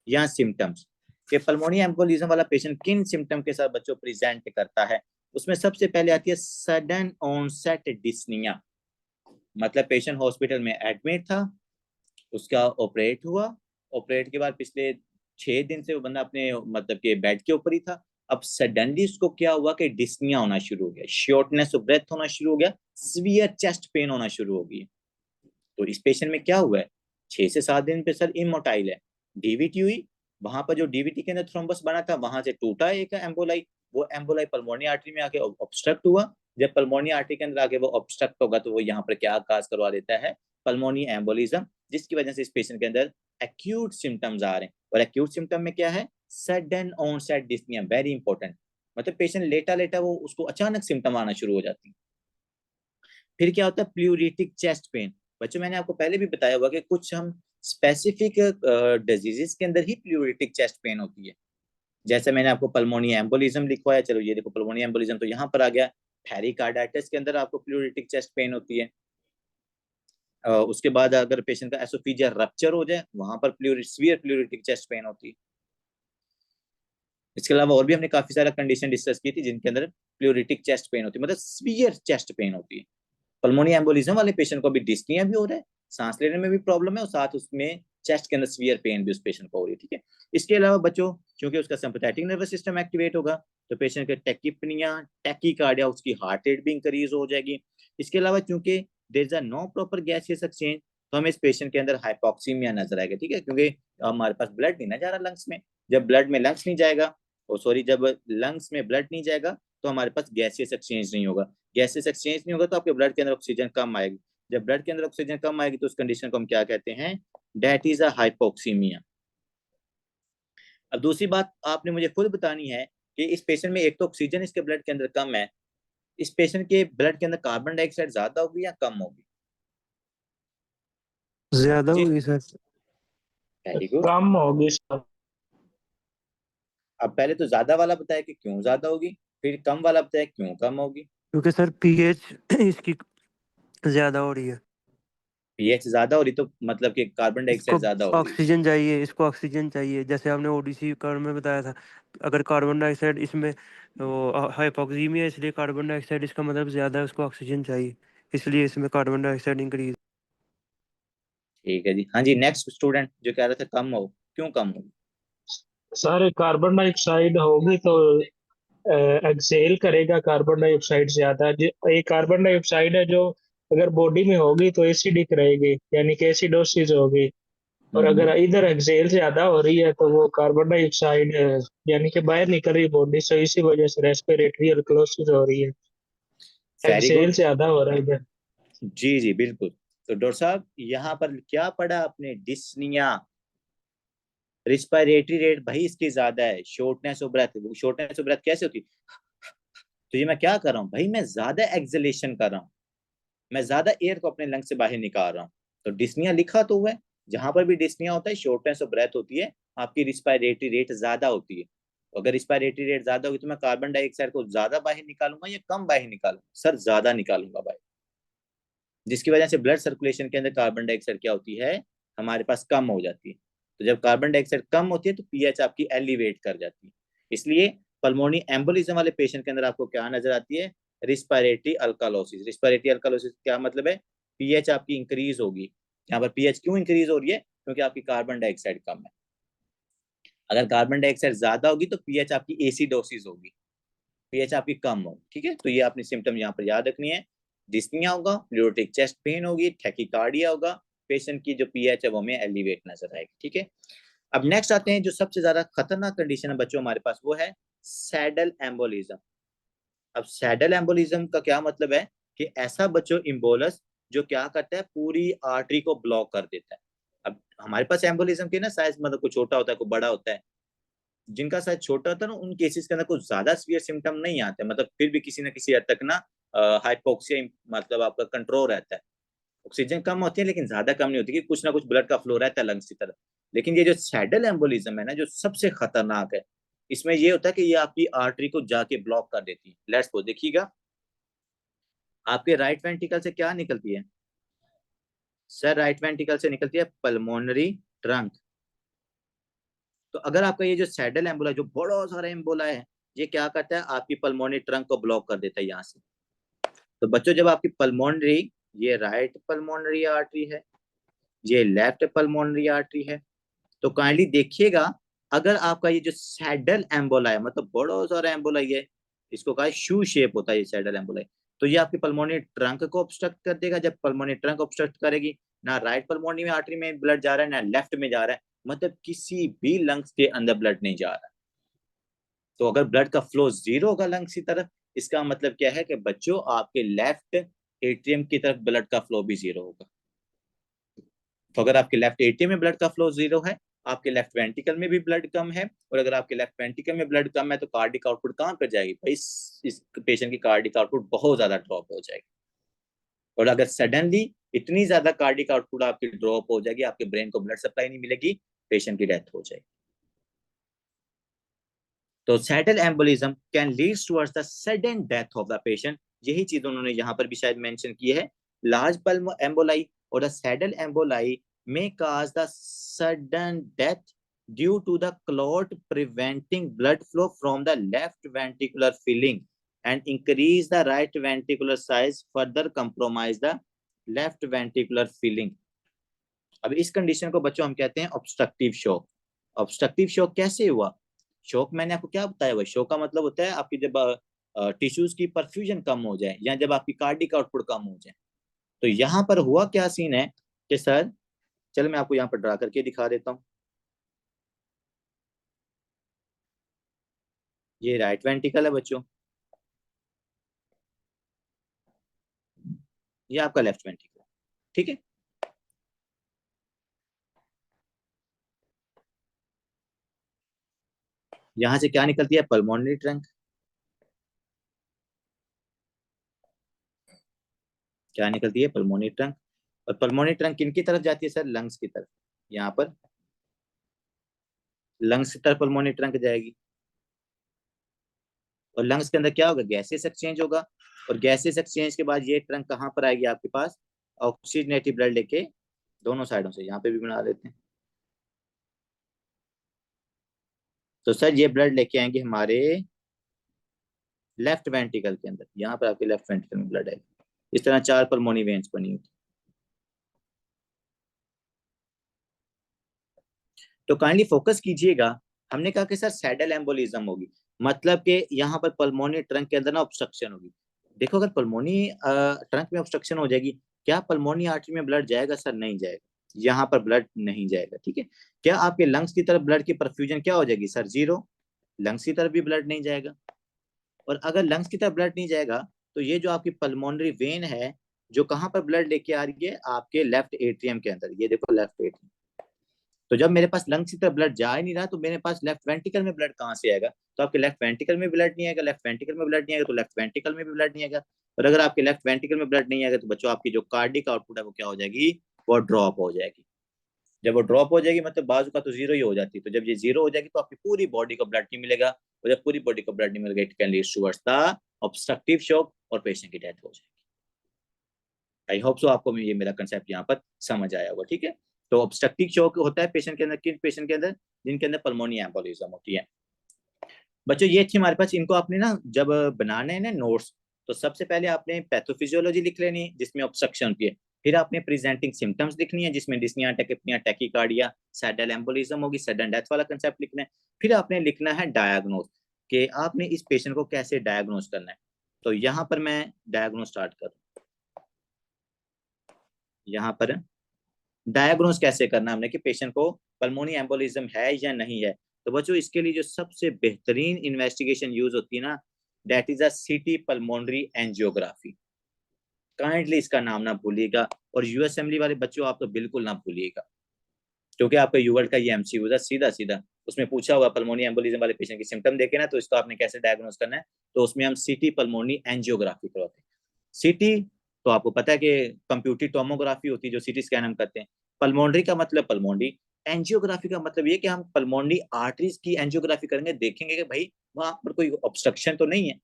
A: या सिम्टम्स, कि पल्मोनी एम्बोलिज्म वाला पेशेंट किन सिम्टम के साथ बच्चों प्रेजेंट करता है। उसमें सबसे पहले आती है सडन ऑनसेट डिस्निया, मतलब पेशेंट हॉस्पिटल में एडमिट था, उसका ऑपरेट हुआ, ऑपरेट के बाद पिछले 6 दिन से वो बंदा अपने मतलब के बेड के ऊपर ही था। अब सडनली उसको क्या हुआ कि डिस्निया होना शुरू हो गया, शॉर्टनेस ऑफ ब्रेथ होना शुरू हो गया, सीवियर चेस्ट पेन होना शुरू हो गई। तो इस पेशेंट में क्या हुआ है? 6 से 7 दिन पे सर इमोटाइल है, डीवीटी हुई, वहां पर जो डीवीटी के अंदर थ्रोम्बस बना था वहां से टूटा एक एम्बोलाई, वो एम्बोलाई पल्मोनी आर्टरी में आके ऑब्स्ट्रक्ट हुआ। जब पल्मोनी आर्टरी के अंदर आके वो ऑब्स्ट्रक्ट होगा तो वो यहाँ पर क्या काज करवा देता है? पल्मोनी एम्बोलिज्म, जिसकी वजह से इस पेशेंट के अंदर एक्यूट सिम्टम्स आ रहे हैं। और एक्यूट सिम्टम में क्या है? Sudden onset dyspnea, very important, मतलब पेशेंट लेटा लेटा वो उसको अचानक सिम्टम आना शुरू हो जाती है। फिर क्या होता है? प्लूरिटिक चेस्ट पेन। बच्चों मैंने आपको पहले भी बताया हुआ कि कुछ हम स्पेसिफिक डिजीजेस के अंदर ही प्लूरिटिक चेस्ट पेन होती है। जैसे मैंने आपको पल्मोनी एम्बोलिज्म लिखवाया, चलो ये देखो पल्मोनी एम्बोलिज्म तो यहाँ पर आ गया। पेरिकार्डाइटिस के अंदर आपको प्लूरिटिक चेस्ट पेन होती है। उसके बाद अगर पेशेंट का एसोफेजिया रप्चर हो जाए वहां पर सीवियर प्लूरिटिक चेस्ट पेन होती है। इसके अलावा और भी हमने काफी सारा कंडीशन डिस्कस की थी जिनके अंदर प्लूरिटिक चेस्ट पेन होती है, मतलब सीवियर चेस्ट पेन होती है। पल्मोनी एम्बोलिज्म वाले पेशेंट को भी डिस्निया भी हो रहा है, सांस लेने में भी प्रॉब्लम है और साथ उसमें चेस्ट के अंदर सीवियर पेन भी उस पेशेंट को हो रही है, ठीक है। इसके अलावा बच्चों क्योंकि उसका सिंपैथेटिक नर्वस सिस्टम एक्टिवेट होगा तो पेशेंट के टेकिपनिया, टैकीकार्डिया, उसकी हार्ट रेट भी इंक्रीज हो जाएगी। इसके अलावा चूंकि there is a no proper gaseous exchange तो हमें इस पेशेंट के अंदर हाइपोक्सीमिया नजर आएगा, ठीक है, क्योंकि हमारे पास ब्लड नहीं ना जा रहा लंग्स में। जब ब्लड में लंग्स नहीं जाएगा जब लंग्स में ब्लड नहीं जाएगा तो हमारे पास गैसियस एक्सचेंज नहीं होगा। गैसियस एक्सचेंज नहीं होगा तो आपके ब्लड के अंदर ऑक्सीजन कम आएगी। जब ब्लड के अंदर ऑक्सीजन कम आएगी तो उस कंडीशन को हम क्या कहते हैं, डेट इज अ हाइपोक्सीमिया। अब दूसरी बात आपने मुझे खुद बतानी है कि इस पेशेंट में एक तो ऑक्सीजन इसके ब्लड के अंदर कम है, इस पेशेंट के ब्लड के अंदर कार्बन डाइऑक्साइड ज्यादा होगी या कम होगी?
D: ज्यादा
A: जी
D: होगी सर।
A: Very good.
B: कम होगी सर।
A: अब पहले तो ज्यादा वाला बताया कि क्यों ज्यादा होगी, फिर कम वाला बताया क्यों कम होगी।
D: क्योंकि सर पीएच इसकी ज्यादा हो रही है।
A: पीएच ज्यादा हो रही तो मतलब कि कार्बन
D: इसको
A: डाइऑक्साइड ज्यादा हो रही है।
D: ऑक्सीजन चाहिए, इसको ऑक्सीजन चाहिए, जैसे आपने ओडीसी कार्ड में बताया था। अगर कार्बन डाइऑक्साइड इसमें वो हाइपोक्सीमिया इसलिए कार्बन डाइऑक्साइड इसका मतलब ज्यादा है, उसको ऑक्सीजन चाहिए, इसलिए इसमें कार्बन डाइऑक्साइड इंक्रीज।
A: ठीक है जी। हाँ जी, नेक्स्ट स्टूडेंट जो कह रहा था कम हो, क्यों कम हो?
B: सर कार्बन डाइऑक्साइड होगी तो एक्सेल करेगा कार्बन डाइऑक्साइड ज्यादा। ये कार्बन डाइऑक्साइड है जो अगर बॉडी में होगी तो एसिडिक रहेगी, यानी कि एसिडोसिस होगी। और अगर इधर एक्सेल ज्यादा हो रही है तो वो कार्बन डाइऑक्साइड यानी कि बाहर निकल रही बॉडी से, इसी वजह से रेस्पिरेटरी अल्कलोसिस हो रही है।
A: Very
B: excel
A: good.
B: ज्यादा हो रहा है इधर।
A: जी जी बिल्कुल। तो डॉक्टर साहब यहाँ पर क्या पढ़ा आपने, डिस्निया, रिस्पायरेटरी रेट भाई इसकी ज्यादा है, shortness of breath. Shortness of breath कैसे होती? तो ये मैं क्या कर रहा हूँ भाई, मैं ज्यादा एक्सलेशन कर रहा हूँ, मैं ज्यादा एयर को अपने लंग से बाहर निकाल रहा हूँ। तो डिस्निया लिखा तो हुआ है, जहां पर भी डिस्निया होता है शॉर्टनेस ऑफ ब्रेथ होती है, आपकी रिस्पायरेटरी रेट ज्यादा होती है। तो अगर रिस्पायरेटरी रेट ज्यादा होगी तो मैं कार्बन डाइऑक्साइड को ज्यादा बाहर निकालूंगा या कम बाहर निकालूंगा? सर ज्यादा निकालूंगा बाहर, जिसकी वजह से ब्लड सर्कुलेशन के अंदर कार्बन डाइऑक्साइड क्या होती है, हमारे पास कम हो जाती है। तो जब कार्बन डाइऑक्साइड कम होती है तो पीएच आपकी एलिवेट कर जाती है। इसलिए पल्मोनी एम्बोलिज्म वाले पेशेंट के अंदर आपको क्या नजर आती है, रिस्पायरेटरी अल्कालोसिस। रिस्पायरेटरी अल्कालोसिस क्या मतलब है, पीएच आपकी इंक्रीज होगी। यहाँ पर पीएच क्यों इंक्रीज हो रही है, क्योंकि आपकी कार्बन डाइऑक्साइड कम है। अगर कार्बन डाइऑक्साइड ज्यादा होगी तो पीएच आपकी एसिडोसिस होगी, पीएच आपकी कम हो, ठीक है। तो ये आपने सिम्टम यहाँ पर याद रखनी है। डिस्निया होगा, प्लूरोटिक चेस्ट पेन होगी, टैकीकार्डिया होगा, पेशेंट की जो पीएच है वो हमें एलिवेट नजर आएगी, ठीक है। अब नेक्स्ट आते हैं जो सबसे ज्यादा खतरनाक कंडीशन है बच्चों हमारे पास, वो है सैडल एम्बोलिज्म। अब सैडल एम्बोलिज्म का क्या मतलब है कि ऐसा बच्चों इम्बोलस जो क्या करता है, पूरी आर्टरी को ब्लॉक कर देता है। अब हमारे पास एम्बोलिज्म के ना साइज मतलब कुछ छोटा होता है, कुछ बड़ा होता है। जिनका साइज छोटा होता है ना उन केसेस के अंदर कुछ ज्यादा सीवियर सिम्टम नहीं आते, मतलब फिर भी किसी न किसी हद तक ना हाइपोक्सिया मतलब आपका कंट्रोल रहता है। ऑक्सीजन कम होती है लेकिन ज्यादा कम नहीं होती, कि कुछ ना कुछ ब्लड का फ्लो रहता है लंग्स की तरफ। लेकिन ये जो सैडल एम्बोलिज्म है ना, जो सबसे खतरनाक है, इसमें ये होता है कि ये आपकी आर्टरी को जाके ब्लॉक कर देती है। लेट्स सपोज देखिएगा, आपके राइट वेंट्रिकल से क्या निकलती है सर? राइट वेंट्रिकल से निकलती है पल्मोनरी ट्रंक। तो अगर आपका ये जो सैडल एम्बोला, जो बड़ा सारा एम्बोला है, ये क्या करता है, आपकी पल्मोनरी ट्रंक को ब्लॉक कर देता है यहाँ से। तो बच्चों जब आपकी पल्मोनरी, ये राइट पल्मोनरी आर्टरी है, ये लेफ्ट पल्मोनरी आर्टरी है, तो काइंडली देखिएगा, अगर आपका ये जो सैडल एम्बोला है, मतलब बड़ा सारा एम्बोला, ये इसको कहा शू शेप होता है ये सैडल एम्बोला, तो ये आपकी पल्मोनरी ट्रंक को ऑब्स्ट्रक्ट कर देगा। जब पल्मोनरी ट्रंक ऑब्स्ट्रक्ट करेगी, ना राइट पल्मोनरी में आर्टरी में ब्लड जा रहा है, ना लेफ्ट में जा रहा है, मतलब किसी भी लंग्स के अंदर ब्लड नहीं जा रहा है। तो अगर ब्लड का फ्लो जीरो होगा लंग्स की तरफ, इसका मतलब क्या है कि बच्चों आपके लेफ्ट एट्रियम की तरफ ब्लड का फ्लो भी जीरो होगा। तो अगर आपके लेफ्ट एट्रियम में ब्लड का फ्लो जीरो है, आपके लेफ्ट वेंट्रिकल में भी ब्लड कम है, और अगर आपके लेफ्ट वेंट्रिकल में ब्लड कम है तो कार्डिक आउटपुट कहाँ पर जाएगी भाई, इस पेशेंट की कार्डिक आउटपुट बहुत ज्यादा ड्रॉप हो जाएगी। और अगर सडनली इतनी ज्यादा कार्डिक आउटपुट आपकी ड्रॉप हो जाएगी, आपके ब्रेन को ब्लड सप्लाई नहीं मिलेगी, पेशेंट की डेथ हो जाएगी। तो saddle embolism can leads towards the sudden death of the patient. यही चीज उन्होंने यहाँ पर भी शायद मेंशन की है। लार्ज पल्म एम्बोलाई और the saddle emboli may cause the sudden death due to the clot preventing blood flow from the left ventricular filling and increase the right ventricular size, further compromise the left ventricular filling. अब इस condition को बच्चों हम कहते हैं obstructive shock. Obstructive shock कैसे हुआ? Shock मैंने आपको क्या बताया हुआ, शॉक का मतलब होता है आपकी जब टिश्यूज की परफ्यूजन कम हो जाए या जब आपकी कार्डिक आउटपुट कम हो जाए। तो यहाँ पर हुआ क्या सीन है कि सर, चलो मैं आपको यहाँ पर ड्रा करके दिखा देता हूँ। ये राइट वेंट्रिकल है बच्चों, ये आपका लेफ्ट वेंट्रिकल, ठीक है। यहां से क्या निकलती है? Pulmonary trunk. क्या निकलती है? Pulmonary trunk. और पल्मोनरी ट्रंक किन की तरफ जाती है सर? लंग्स की तरफ। यहाँ पर लंग्स की तरफ पल्मोनरी ट्रंक जाएगी। और लंग्स के अंदर क्या होगा? गैसेस एक्सचेंज होगा। और गैसेस एक्सचेंज के बाद ये ट्रंक कहाँ पर आएगी आपके पास? ऑक्सीजनेटिव ब्लड लेके दोनों साइडों से, यहाँ पे भी बना देते हैं। तो सर ये ब्लड लेके आएंगे हमारे लेफ्ट वेंट्रिकल के अंदर। यहाँ पर आपके लेफ्ट वेंट्रिकल में ब्लड आएगी। इस तरह 4 पल्मोनरी वेन्स बनी होती। तो काइंडली फोकस कीजिएगा, हमने कहा कि सर सैडल एम्बोलिज्म होगी, मतलब कि यहाँ पर पल्मोनरी ट्रंक के अंदर ना ऑब्स्ट्रक्शन होगी। देखो अगर पल्मोनरी ट्रंक में ऑब्स्ट्रक्शन हो जाएगी, क्या पल्मोनरी आर्टरी में ब्लड जाएगा? सर नहीं जाएगा, यहाँ पर ब्लड नहीं जाएगा, ठीक है। क्या आपके लंग्स की तरफ ब्लड की परफ्यूजन क्या हो जाएगी? सर जीरो, लंग्स की तरफ भी ब्लड नहीं जाएगा। और अगर लंग्स की तरफ ब्लड नहीं जाएगा तो ये जो आपकी पल्मोनरी वेन है, जो कहाँ पर ब्लड लेके आ रही है? आपके लेफ्ट एट्रियम के अंदर। ये देखो लेफ्ट एट्रियम। तो जब मेरे पास लंग्स की तरफ ब्लड जा ही नहीं रहा तो मेरे पास लेफ्ट वेंट्रिकल में ब्लड कहाँ से आएगा? तो आपके लेफ्ट वेंट्रिकल में ब्लड नहीं आएगा, लेफ्ट वेंट्रिकल में ब्लड नहीं आएगा तो लेफ्ट वेंट्रिकल में भी ब्लड नहीं आएगा। और अगर आपके लेफ्ट वेंट्रिकल में ब्लड नहीं आएगा तो बच्चों आपकी जो कार्डिक आउटपुट है वो क्या हो जाएगी? वो ड्रॉप हो जाएगी। जब वो ड्रॉप हो जाएगी मतलब बाजू का तो जीरो ही हो जाती है। तो जब ये जीरो हो जाएगी तो आपकी पूरी बॉडी को ब्लड नहीं मिलेगा। और जब पूरी बॉडी को ब्लड नहीं मिलेगा, it can lead towards the obstructive shock और पेशेंट की डेथ हो जाएगी। आई होप सो आपको ये मेरा कंसेप्ट यहाँ पर समझ आया होगा, ठीक है। तो ऑब्स्ट्रक्टिव शॉक होता है पेशेंट के अंदर, किन पेशेंट के अंदर? जिनके अंदर पल्मोनरी एम्बोलिज्म होती है। बच्चों ये थी हमारे पास, इनको आपने ना जब बनाने हैं ना नोट्स, तो सबसे पहले आपने पैथोफिजियोलॉजी लिख लेनी है जिसमें ऑब्स्ट्रक्शन होती है। फिर आपने प्रेजेंटिंग सिम्टम्स लिखनी है जिसमें dyspnea, tachypnea, tachycardia, saddle embolism होगी, सडन डेथ वाला कंसेप्ट लिखना है। फिर आपने लिखना है डायग्नोज, कि आपने इस पेशेंट को कैसे डायग्नोज करना है। तो यहाँ पर मैं डायग्नोज स्टार्ट करूँ। यहाँ पर डायग्नोज कैसे करना हमने कि पेशेंट को पल्मोनरी एम्बोलिज्म है या नहीं है। तो बच्चों इसके लिए जो सबसे बेहतरीन इन्वेस्टिगेशन यूज होती है ना, दैट इज अ सीटी पल्मोनरी एंजियोग्राफी। काइंडली इसका नाम ना भूलिएगा। और यूएस असेंबली वाले बच्चों आप तो बिल्कुल ना भूलिएगा, क्योंकि आपका यूवर्ल्ड का ये एमसीक्यू था सीधा सीधा। उसमें पूछा हुआ पल्मोनरी एम्बोलिज्म वाले पेशेंट की सिम्टम देखे ना, तो इसको आपने कैसे डायग्नोज करना है। तो उसमें हम सीटी पल्मोनरी एंजियोग्राफी करवाते हैं। सीटी तो आपको पता है कि कंप्यूटेड टोमोग्राफी होती है, जो सीटी स्कैन हम करते हैं। पल्मोनरी का मतलब पल्मोनरी, एंजियोग्राफी का मतलब ये कि हम पल्मोनरी आर्टरीज की एंजियोग्राफी करेंगे, देखेंगे कि भाई वहां पर कोई ऑब्स्ट्रक्शन तो नहीं है।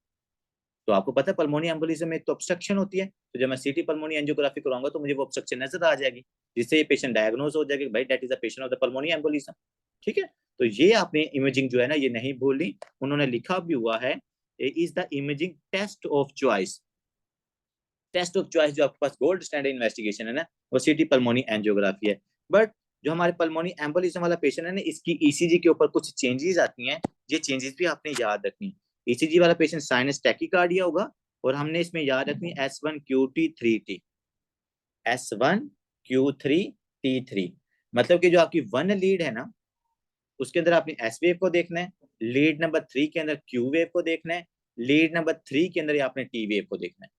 A: तो आपको पता है पल्मोनरी एम्बोलिज्म में तो ऑब्स्ट्रक्शन होती है, तो जब मैं सीटी पल्मोनरी एंजियोग्राफी कराऊंगा तो मुझे वो ऑब्स्ट्रक्शन नजर आ जाएगी, जिससे ये पेशेंट डायग्नोज हो जाएगा भाई that is a patient of the pulmonary embolism, ठीक है। तो ये आपने इमेजिंग जो है ना ये नहीं भूलनी। उन्होंने लिखा भी हुआ है, is the imaging test of choice. Test of choice जो आपके पास गोल्ड स्टैंडर्ड इन्वेस्टिगेशन है ना, वो सीटी पल्मोनरी एंजियोग्राफी है। बट जो हमारे पल्मोनरी एम्बोलिज्म वाला पेशेंट है ना, इसकी ईसीजी के ऊपर कुछ चेंजेस आती हैं, ये चेंजेस भी आपने याद रखनी है। ईसीजी वाला पेशेंट साइनस टैकीकार्डिया होगा, और हमने इसमें याद रखनी S1QT3T, S1Q3T3, मतलब कि जो आपकी वन लीड है ना उसके अंदर आपने एस वेव को देखना है, लीड नंबर 3 के अंदर क्यू वेव को देखना है, लीड नंबर 3 के अंदर आपने टी वेव को देखना है।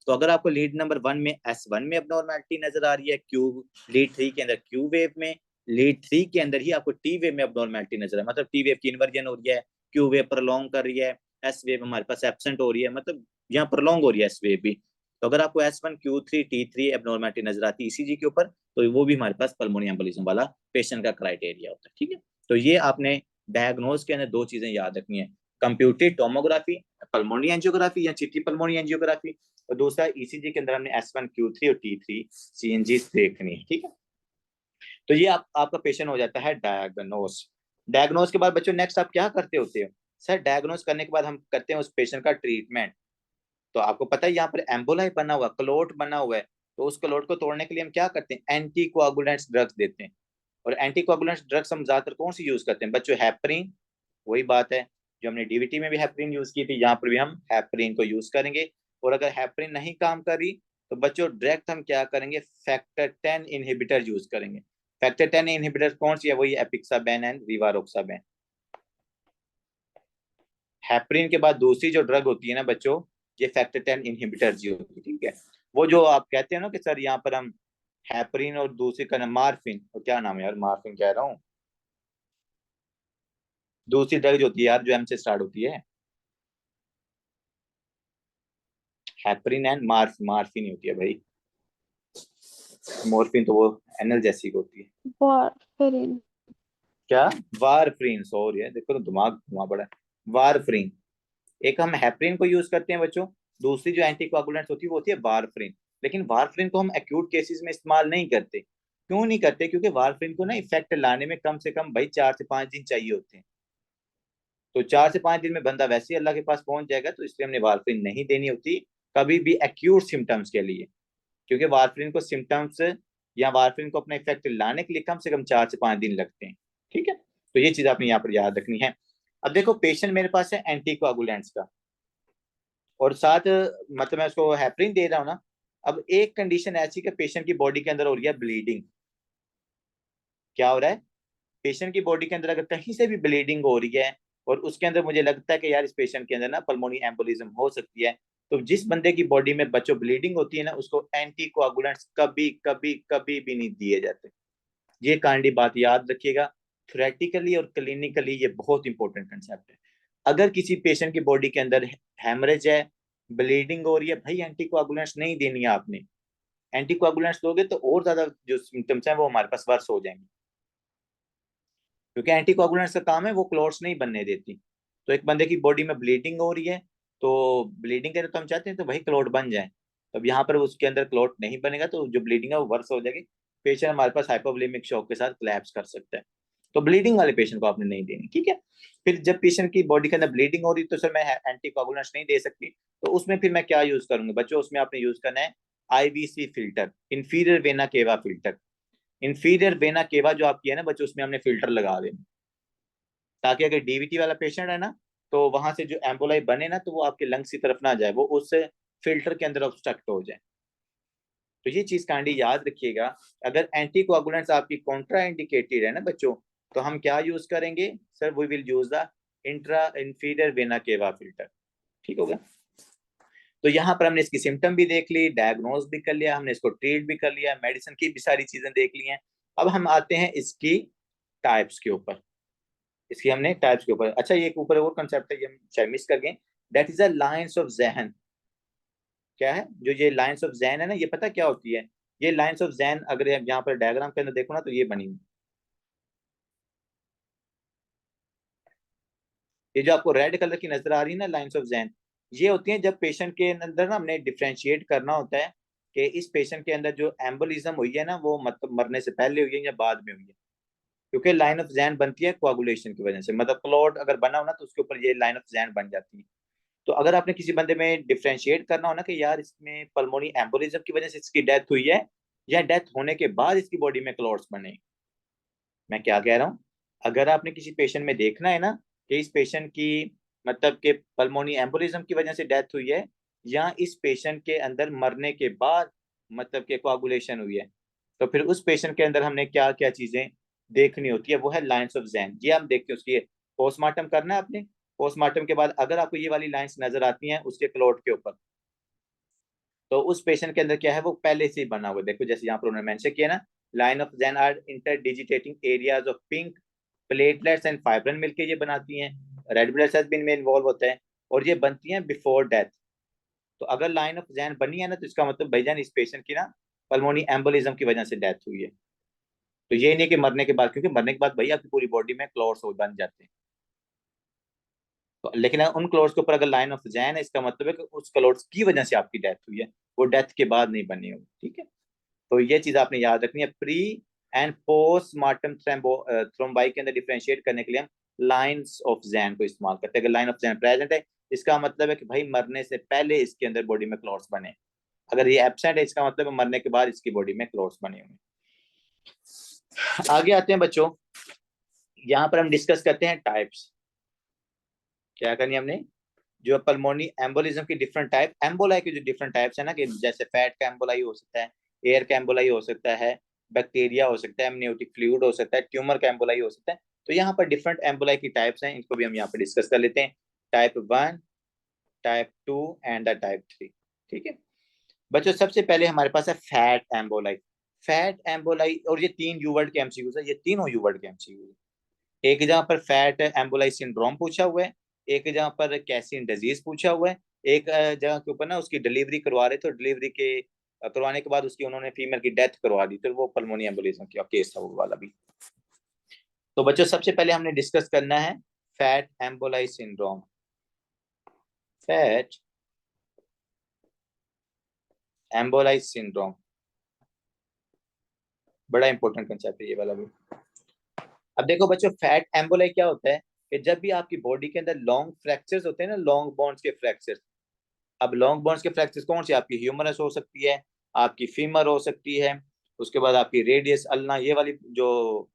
A: तो अगर आपको लीड नंबर 1 में S1 में अबनॉर्मैलिटी नजर आ रही है, क्यू लीड 3 के अंदर क्यू वेव में, लीड 3 के अंदर ही आपको टी वेव में अबनॉर्मैलिटी नजर आ रही है, मतलब टी वेव की इन्वर्जन हो रही है, क्यू वेव प्रोलॉन्ग कर रही है, एस वेव हमारे पास एब्सेंट हो रही है, मतलब यहाँ प्रोलॉन्ग हो रही है एस वेव भी। तो अगर आपको S1Q3T3 एबनॉर्मैलिटी नजर आती है ईसीजी के ऊपर, तो वो भी हमारे पास पल्मोनरी एम्बोलिज्म वाला पेशेंट का क्राइटेरिया होता है, ठीक है। तो ये आपने डायग्नोज के अंदर दो चीजें याद रखनी है, कंप्यूटेड टोमोग्राफी पल्मोनरी एंजियोग्राफी या सीटी पल्मोनरी एंजियोग्राफी, और दूसरा ईसीजी के अंदर हमने S1Q3 और T3 सीएनजी देखनी है, ठीक है। तो ये आपका पेशेंट हो जाता है डायग्नोज। डायग्नोज के बाद बच्चों नेक्स्ट आप क्या करते होते हो? सर डायग्नोज करने के बाद हम करते हैं उस पेशेंट का ट्रीटमेंट। तो आपको पता है यहाँ पर एम्बोलाई बना हुआ, क्लोट बना हुआ है, तो उस क्लोट को तोड़ने के लिए हम क्या करते हैं, एंटी कोआगुलेंट्स ड्रग्स देते हैं। और एंटी कोआगुलेंट्स ड्रग्स हम ज्यादातर कौन सी यूज करते हैं बच्चों, हेपरिन। वही बात है जो हमने डीवीटी में भी हेपरिन यूज की थी, यहाँ पर भी हम हेपरिन को यूज करेंगे। और अगर हेपरिन नहीं काम कर रही तो बच्चों डायरेक्ट हम क्या करेंगे, फैक्टर 10 इनहिबिटर यूज करेंगे। फैक्टर 10 इनहिबिटर कौन सी है, वही एपिक्साबेन एंड रिवारोक्साबेन। हेपरिन के बाद दूसरी जो ड्रग होती है ना बच्चों, ये फैक्टर 10 इनहिबिटर जी होती है, ठीक है। वो जो आप कहते हैं ना कि सर यहाँ पर हम हेपरिन और दूसरी का नाम मार्फिन, और क्या नाम है यार, मार्फिन कह रहा हूँ, दूसरी ड्रग जो होती है यार जो एम से स्टार्ट होती है, हेपरिन एंड मार्फिन ही होती है भाई। मोर्फिन तो वो एनाल्जेसिक होती है।
C: warfarin.
A: क्या, वारफ्रीन, सॉरी है, देखो तो दिमाग घुमा पड़ा है। वारफ्रीन, एक हम हेपरिन को यूज करते हैं बच्चों, दूसरी जो एंटीकोआगुलेंट होती है वो होती है वारफ्रीन। लेकिन वारफ्रीन को हम एक्यूट केसेस में इस्तेमाल नहीं करते। क्यों नहीं करते, क्योंकि वारफ्रीन को ना इफेक्ट लाने में कम से कम भाई 4 से 5 दिन चाहिए होते हैं। तो 4 से 5 दिन में बंदा वैसे ही अल्लाह के पास पहुंच जाएगा, तो इसलिए हमने वारफ्रीन नहीं देनी होती कभी भी एक्यूट सिम्टम्स के लिए। क्योंकि वारफ्रीन को सिम्टम्स या वारफ्रीन को अपना इफेक्ट लाने के लिए कम से कम 4 से 5 दिन लगते हैं, ठीक है। तो ये चीज आपने यहाँ पर याद रखनी है। अब देखो पेशेंट मेरे पास है एंटीकोआगुलेंट्स का, और साथ मतलब मैं उसको हेपरिन दे रहा हूँ ना। अब एक कंडीशन ऐसी कि पेशेंट की बॉडी के अंदर हो रही है ब्लीडिंग। क्या हो रहा है, पेशेंट की बॉडी के अंदर अगर कहीं से भी ब्लीडिंग हो रही है और उसके अंदर मुझे लगता है कि यार इस पेशेंट के अंदर ना पल्मोनी एम्बोलिज्म हो सकती है, तो जिस बंदे की बॉडी में बच्चों ब्लीडिंग होती है ना, उसको एंटी कोआगुलेंट्स कभी कभी कभी भी नहीं दिए जाते। ये काइंडली बात याद रखिएगा। थ्योरेटिकली और क्लिनिकली ये बहुत इंपॉर्टेंट कंसेप्ट है। अगर किसी पेशेंट की बॉडी के अंदर हेमरेज है, ब्लीडिंग हो रही है, भाई एंटीकोआगुलेंट्स नहीं देनी है आपने। एंटीकोआगुलेंट्स दोगे तो और ज्यादा जो सिम्टम्स हैं वो हमारे पास वर्स हो जाएंगे, क्योंकि एंटीकोआगुलेंट्स का काम है वो क्लॉट्स नहीं बनने देती। तो एक बंदे की बॉडी में ब्लीडिंग हो रही है, तो ब्लीडिंग करे तो हम चाहते हैं तो भाई क्लॉट बन जाए। अब यहाँ पर उसके अंदर क्लॉट नहीं बनेगा तो जो ब्लीडिंग है वो वर्स हो जाएगी। पेशेंट हमारे पास हाइपोवोलेमिक शॉक के साथ कोलैप्स कर सकता है। तो ब्लीडिंग वाले पेशेंट को आपने नहीं देनी, ठीक है। फिर जब पेशेंट की बॉडी के अंदर ब्लीडिंग हो रही तो सर मैं एंटीकोआगुलेंट्स नहीं दे सकती, तो उसमें फिर मैं क्या यूज करूंगा बच्चों, उसमें आपने यूज करना है IVC filter, inferior vena cava filter. Inferior vena केवा जो आपकी है ना बच्चों, उसमें हमने फिल्टर लगा देना, ताकि अगर डीवीटी वाला पेशेंट है ना, तो वहां से जो एम्बोलाई बने ना, तो वो आपके लंग्स की तरफ ना जाए, वो उस फिल्टर के अंदर ऑब्स्ट्रक्ट हो जाए। तो ये चीज काइंडली याद रखिएगा। अगर एंटीकोआगुलेंट्स आपकी कॉन्ट्रा इंडिकेटेड है ना बच्चों, तो हम क्या यूज करेंगे sir, we will use the intra inferior vena cava filter, ठीक हो गया। तो यहाँ पर हमने इसकी सिम्टम भी देख ली, डायग्नोज भी कर लिया, हमने इसको ट्रीट भी कर लिया, मेडिसिन की भी सारी चीजें देख ली हैं। अब हम आते हैं इसकी टाइप्स के ऊपर। इसकी हमने टाइप्स के ऊपर, अच्छा ये एक ऊपर और कंसेप्ट है, ये हम शायद मिस कर गए। That is a lines of जहन। क्या है जो ये लाइंस ऑफ जहन है ना, ये पता क्या होती है, ये लाइंस ऑफ जहन अगर हम यहाँ पर डायग्राम के अंदर देखो ना, तो ये बनी हुई, ये जो आपको रेड कलर की नजर आ रही है ना लाइंस ऑफ जहन, ये होती है जब पेशेंट के अंदर ना हमने डिफ्रेंशिएट करना होता है कि इस पेशेंट के अंदर जो एम्बोलिज्म हुई है ना, वो मतलब मरने से पहले हुई है या बाद में हुई है। क्योंकि लाइन ऑफ जैन बनती है कोआगुलेशन की वजह से, मतलब क्लॉट अगर बना हो ना, तो उसके ऊपर ये लाइन ऑफ जैन बन जाती है। तो अगर आपने किसी बंदे में डिफ्रेंशिएट करना हो ना कि यार इसमें पल्मोनी एम्बोलिज्म की वजह से इसकी डेथ हुई है, या डेथ होने के बाद इसकी बॉडी में क्लॉट्स बने, मैं क्या कह रहा हूँ, अगर आपने किसी पेशेंट में देखना है ना कि इस पेशेंट की मतलब के पल्मोनी एम्बोलिज्म की वजह से डेथ हुई है, या इस पेशेंट के अंदर मरने के बाद मतलब के कोआगुलेशन हुई है, तो फिर उस पेशेंट के अंदर हमने क्या क्या चीजें देखनी होती है, वो है लाइंस ऑफ जैन। ये हम देखते हैं उसकी पोस्टमार्टम करना है आपने। पोस्टमार्टम के बाद अगर आपको ये वाली लाइंस नजर आती हैं उसके क्लोट के ऊपर, तो उस पेशेंट के अंदर क्या है, वो पहले से ही बना हुआ, देखो जैसे यहाँ पर उन्होंने मेंशन किया ना, lines of Zahn are interdigitating areas of pink platelets and fibrin मिलके ये बनाती हैं, रेड ब्लड सेल्स भी इनमें इन्वॉल्व होते हैं, और ये बनती हैं बिफोर डेथ। तो अगर लाइन ऑफ जैन बनी है ना, तो इसका मतलब भाईजान इस पेशेंट की ना पल्मोनी एम्बोलिज्म की वजह से डेथ हुई है। तो ये नहीं कि मरने के बाद, क्योंकि मरने के बाद भाई आपकी पूरी बॉडी में क्लॉट्स हो बन जाते हैं। तो लेकिन उन क्लोट्स के ऊपर अगर लाइन ऑफ जैन है, इसका मतलब है कि उस क्लोट्स की वजह से आपकी डेथ हुई है, वो डेथ के बाद नहीं बनी हुई, ठीक है। तो ये चीज आपने याद रखनी है। Pre and post mortem thrombi के अंदर डिफरेंशिएट करने के लिए हम लाइंस ऑफ जैन को इस्तेमाल करते हैं। अगर लाइन ऑफ जैन प्रेजेंट है, इसका मतलब है कि भाई मरने से पहले इसके अंदर बॉडी में क्लॉट्स बने। अगर ये एब्सेंट है इसका मतलब मरने के बाद इसकी बॉडी में क्लोट्स बने होंगे। आगे आते हैं बच्चों, यहाँ पर हम डिस्कस करते हैं टाइप्स। क्या करनी है हमने, जो पल्मोनी एम्बोलिज्म की डिफरेंट टाइप, एम्बोलाई की जो डिफरेंट टाइप्स है ना, कि जैसे फैट का एम्बोलाई हो सकता है, एयर का एम्बोलाई हो सकता है, बैक्टीरिया हो सकता है, एमनियोटिक फ्लूइड हो सकता है, ट्यूमर का एम्बोलाई हो सकता है। तो यहाँ पर डिफरेंट एम्बोलाई की टाइप्स हैं, इनको भी हम यहाँ पर डिस्कस कर लेते हैं। Type 1, type 2 and the type 3। ठीक है बच्चों, सबसे पहले हमारे पास है फैट एम्बोलाई। फैट एम्बोलाई, और ये 3 यू वर्ड के एमसीक्यूज है, ये तीनों यू वर्ड के एमसीक्यूज है। एक जगह पर फैट एम्बोलाई सिंड्रोम पूछा हुआ है, एक जगह पर कैसिन डिजीज पूछा हुआ है, एक जगह के ऊपर ना उसकी डिलीवरी करवा रहे थे, तो डिलीवरी के करवाने के बाद उसकी उन्होंने फीमेल की डेथ करवा दी, तो वो पल्मोनी एम्बोलिज्म का केस था वो वाला भी। तो बच्चों सबसे पहले हमने डिस्कस करना है fat emboli syndrome. Fat emboli syndrome बड़ा इंपॉर्टेंट कंसेप्ट है ये वाला भी। अब देखो बच्चों, फैट एम्बोलाई क्या होता है कि जब भी आपकी बॉडी के अंदर लॉन्ग फ्रैक्चर्स होते हैं ना, लॉन्ग बोन्स के फ्रैक्चर्स। अब लॉन्ग बोन्स के फ्रैक्चर्स कौन सी, आपकी ह्यूमरस हो सकती है, आपकी फीमर हो सकती है, उसके बाद आपकी रेडियस अल्ना, ये वाली जो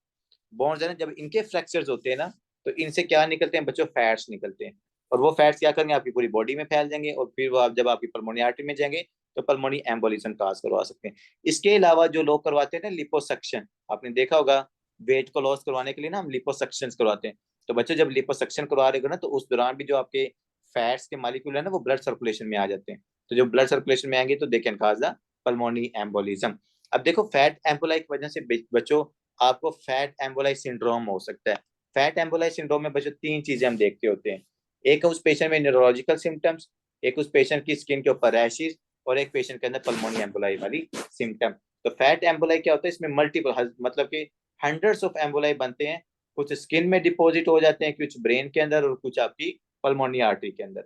A: बोन्स है ना, जब इनके फ्रैक्चर्स होते हैं ना, तो इनसे क्या निकलते हैं बच्चों, फैट्स निकलते हैं। और वो फैट्स क्या करेंगे, आपकी पूरी बॉडी में फैल जाएंगे, और फिर वो आप जब आपकी पल्मोनी आर्टरी में जाएंगे तो पल्मोनी एम्बोलिज्म काज करवा सकते हैं। इसके अलावा जो लोग करवाते हैं ना लिपोसक्शन, आपने देखा होगा वेट को लॉस करवाने के लिए ना हम लिपोसक्शन करवाते हैं। तो बच्चों जब लिपोसक्शन करवा रहे हो ना, तो उस दौरान भी जो आपके फैट्स के मालिक्यूल है ना, वो ब्लड सर्कुलेशन में आ जाते हैं। तो जो ब्लड सर्कुलेशन में आएंगे तो they can cause the pulmonary embolism. अब देखो फैट एम्बोलाई की वजह से बच्चों आपको फैट एम्बोलाई सिंड्रोम हो सकता है। फैट एम्बोलाई सिंड्रोम में बच्चों 3 चीजें हम देखते होते हैं। एक है उस पेशेंट में न्यूरोलॉजिकल सिम्टम्स, एक उस पेशेंट की स्किन के ऊपर रैशेस, और एक पेशेंट के अंदर पल्मोनी एम्बोलाई वाली सिम्टम। तो फैट एम्बोलाई क्या होता है, इसमें मल्टीपल मतलब कि हंड्रेड्स ऑफ एम्बोलाई बनते हैं। कुछ स्किन में डिपॉजिट हो जाते हैं, कुछ ब्रेन के अंदर, और कुछ आपकी पल्मोनी आर्टरी के अंदर।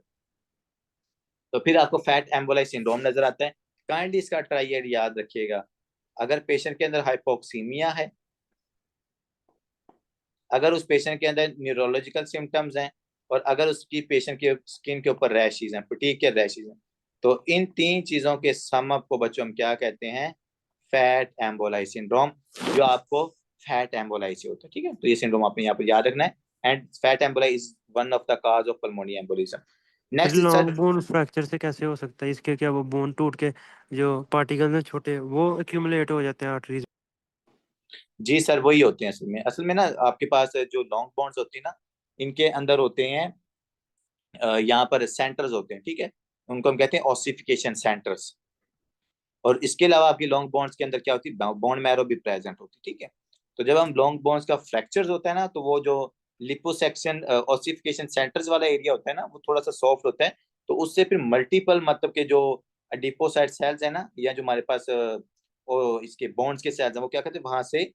A: तो फिर आपको फैट एम्बोलाई सिंड्रोम नजर आता है। काइंडली इसका ट्राइएड याद रखिएगा। अगर पेशेंट के अंदर हाइपोक्सीमिया है, अगर उस पेशेंट के अंदर न्यूरोलॉजिकल सिम्टम्स हैं, और अगर उसकी पेशेंट के स्किन के ऊपर रैशेज हैं, फटीग के रैशेज हैं, तो इन 3 चीजों के सम अप को बच्चों हम क्या कहते हैं, फैट एम्बोलाई सिंड्रोम, जो आपको फैट एम्बोलाई से होता है। ठीक है, तो ये सिंड्रोम आपने यहाँ पर याद रखना है। And fat emboli is one of the cause of pulmonary embolism.
D: फिर
A: next sir,
D: long bone fracture से कैसे हो सकता है, इसके क्या वो बोन टूट के जो पार्टिकल हैं छोटे वो एक्यूमुलेट हो जाते हैं आर्टरीज?
A: जी सर वही होते हैं असल में ना, आपके पास जो लॉन्ग बॉन्ड्स होती है ना, इनके अंदर होते हैं यहाँ पर सेंटर्स होते हैं। ठीक है, उनको हम कहते हैं ऑसिफिकेशन सेंटर्स। और इसके अलावा आपकी लॉन्ग बॉन्ड्स के अंदर क्या होती है, बोन मैरो भी प्रेजेंट होती है। ठीक है, तो जब हम लॉन्ग बॉन्ड्स का फ्रैक्चर्स होता है ना, तो वो जो लिपोसेक्शन ऑसिफिकेशन सेंटर्स वाला एरिया होता है ना, वो थोड़ा सा सॉफ्ट होता है। तो उससे फिर मल्टीपल मतलब के जो डिपोसाइट सेल्स है ना, या जो हमारे पास इसके बॉन्ड्स के सेल्स हैं, वो क्या करते हैं, वहां से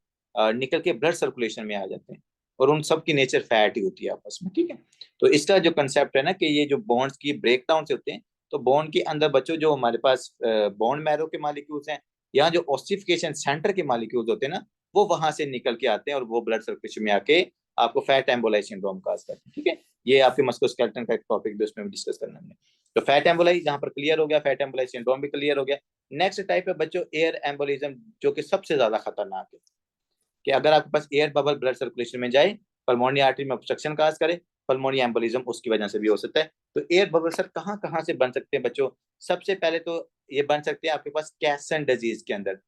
A: निकल के ब्लड सर्कुलेशन में आ जाते हैं। और उन सब की नेचर फैट ही होती है आपस में। ठीक है, तो इसका जो कंसेप्ट है ना, कि ये जो बॉन्ड्स की ब्रेक डाउन से होते हैं, तो बोन के अंदर बच्चों जो हमारे पास बोन मैरो के मालिक्यूल्स हैं, या जो ऑसिफिकेशन सेंटर के मालिक्यूल्स होते हैं ना, वो वहां से निकल के आते हैं, और वो ब्लड सर्कुलेशन में आके आपको फैट एम्बोलाई सिंड्रोम काज करते हैं। ठीक है, ये आपके मस्कुलोस्केलेटल का एक टॉपिक भी उसमें डिस्कस करना है। तो फैट एम्बोलाई जहां पर क्लियर हो गया, फैट एम्बोलाई सिंड्रोम भी क्लियर हो गया। नेक्स्ट टाइप है बच्चों एयर एम्बोलिज्म, जो कि सबसे ज्यादा खतरनाक है। कि अगर आपके पास एयर बबल ब्लड सर्कुलेशन में जाए, पल्मोनी आर्टरी में ऑब्स्ट्रक्शन काज करे, पल्मोनी एम्बोलिज्म उसकी वजह से भी हो सकता है। तो एयर बबल सर कहाँ कहाँ से बन सकते हैं बच्चों, सबसे पहले तो ये बन सकते हैं आपके पास कैसन डिजीज के अंदर।